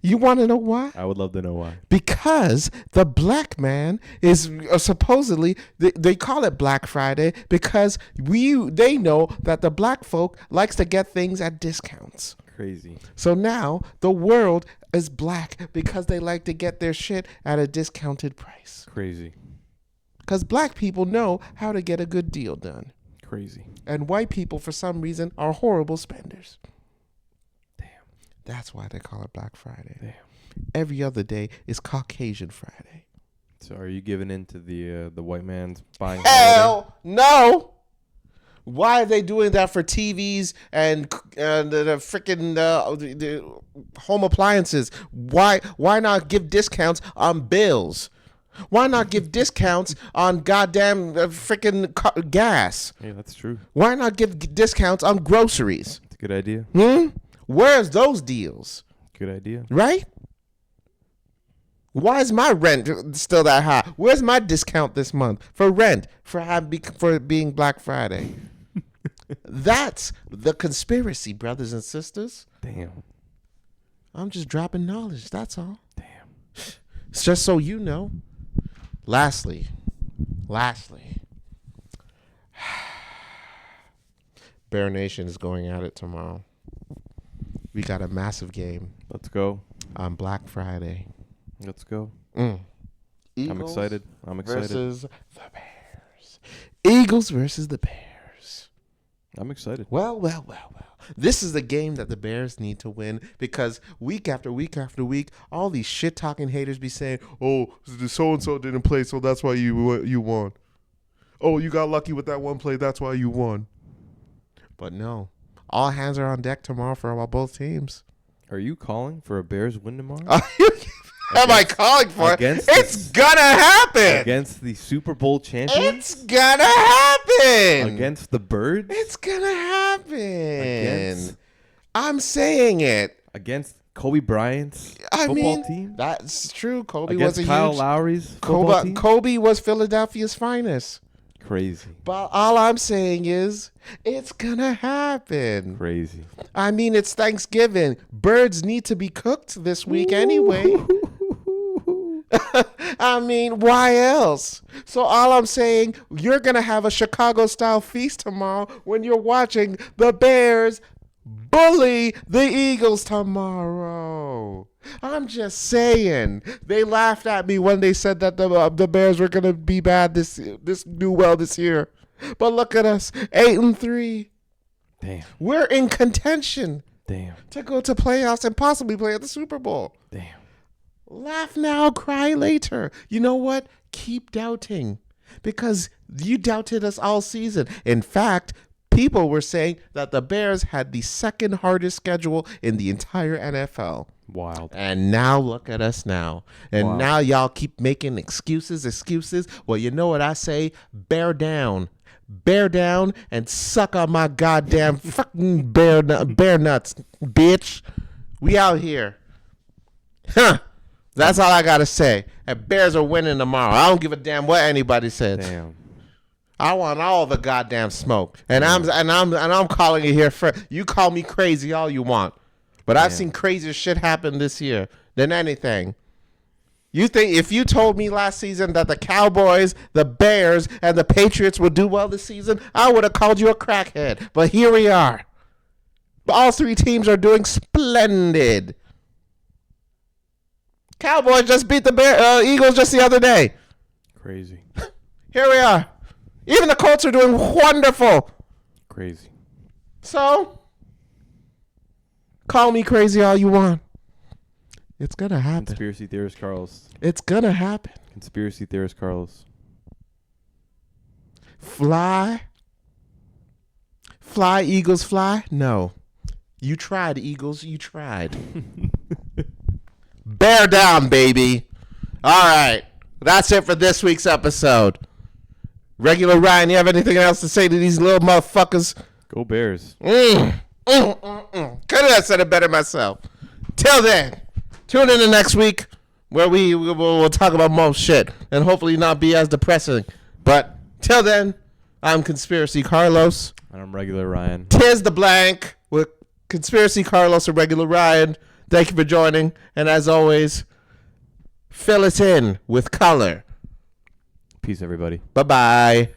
You want to know why? I would love to know why. Because the black man is supposedly they call it Black Friday because they know that the black folk likes to get things at discounts. Crazy. So now the world is black because they like to get their shit at a discounted price. Crazy. Because black people know how to get a good deal done. Crazy. And white people, for some reason, are horrible spenders. That's why they call it Black Friday. Damn. Every other day is Caucasian Friday. So are you giving in to the white man's buying? Hell no. Why are they doing that for TVs and the freaking the home appliances? Why not give discounts on bills? Why not give discounts on goddamn freaking gas? Yeah, that's true. Why not give discounts on groceries? It's a good idea. Where's those deals? Good idea. Right? Why is my rent still that high? Where's my discount this month for rent for being Black Friday? That's the conspiracy, brothers and sisters. Damn. I'm just dropping knowledge. That's all. Damn. It's just so you know. Lastly, Bear Nation is going at it tomorrow. We got a massive game. Let's go. On Black Friday. Let's go. Eagles I'm excited. Versus the Bears. Eagles versus the Bears. I'm excited. Well. This is the game that the Bears need to win because week after week after week, all these shit-talking haters be saying, oh, so-and-so didn't play, so that's why you won. Oh, you got lucky with that one play, that's why you won. But no. All hands are on deck tomorrow for both teams. Are you calling for a Bears win tomorrow? Am I calling for it? It's gonna happen. Against the Super Bowl champions? It's gonna happen. Against the Birds? It's gonna happen. I'm saying it. Against Kobe Bryant's football team? That's true. Kobe against was a Kyle huge, Lowry's football team? Kobe was Philadelphia's finest. Crazy. But all I'm saying is, it's gonna happen. Crazy. I mean, it's Thanksgiving. Birds need to be cooked this week anyway. I mean, why else? So all I'm saying, you're gonna have a Chicago-style feast tomorrow when you're watching the Bears bully the Eagles tomorrow. I'm just saying. They laughed at me when they said that the Bears were going to be bad this year. But look at us, 8-3. Damn. We're in contention. Damn. To go to playoffs and possibly play at the Super Bowl. Damn. Laugh now, cry later. You know what? Keep doubting. Because you doubted us all season. In fact, people were saying that the Bears had the second hardest schedule in the entire NFL. Wild. And now look at us now. And now y'all keep making excuses. Well, you know what I say? Bear down. Bear down and suck on my goddamn fucking bear nuts, bitch. We out here. Huh. That's all I got to say. And Bears are winning tomorrow. I don't give a damn what anybody says. Damn. I want all the goddamn smoke. And I'm calling it here for you call me crazy all you want. But I've seen crazier shit happen this year than anything. You think if you told me last season that the Cowboys, the Bears, and the Patriots would do well this season, I would have called you a crackhead. But here we are. All three teams are doing splendid. Cowboys just beat the Eagles just the other day. Crazy. Here we are. Even the Colts are doing wonderful. Crazy. So, call me crazy all you want. It's going to happen. Conspiracy theorist Carlos. It's going to happen. Conspiracy theorist Carlos. Fly? Fly, Eagles, fly? No. You tried, Eagles. You tried. Bear down, baby. All right. That's it for this week's episode. Regular Ryan, you have anything else to say to these little motherfuckers? Go Bears. Couldn't have said it better myself. Till then. Tune in the next week where we'll talk about more shit and hopefully not be as depressing. But till then, I'm Conspiracy Carlos. And I'm Regular Ryan. Tis the blank with Conspiracy Carlos and Regular Ryan. Thank you for joining. And as always, fill it in with color. Peace, everybody. Bye-bye.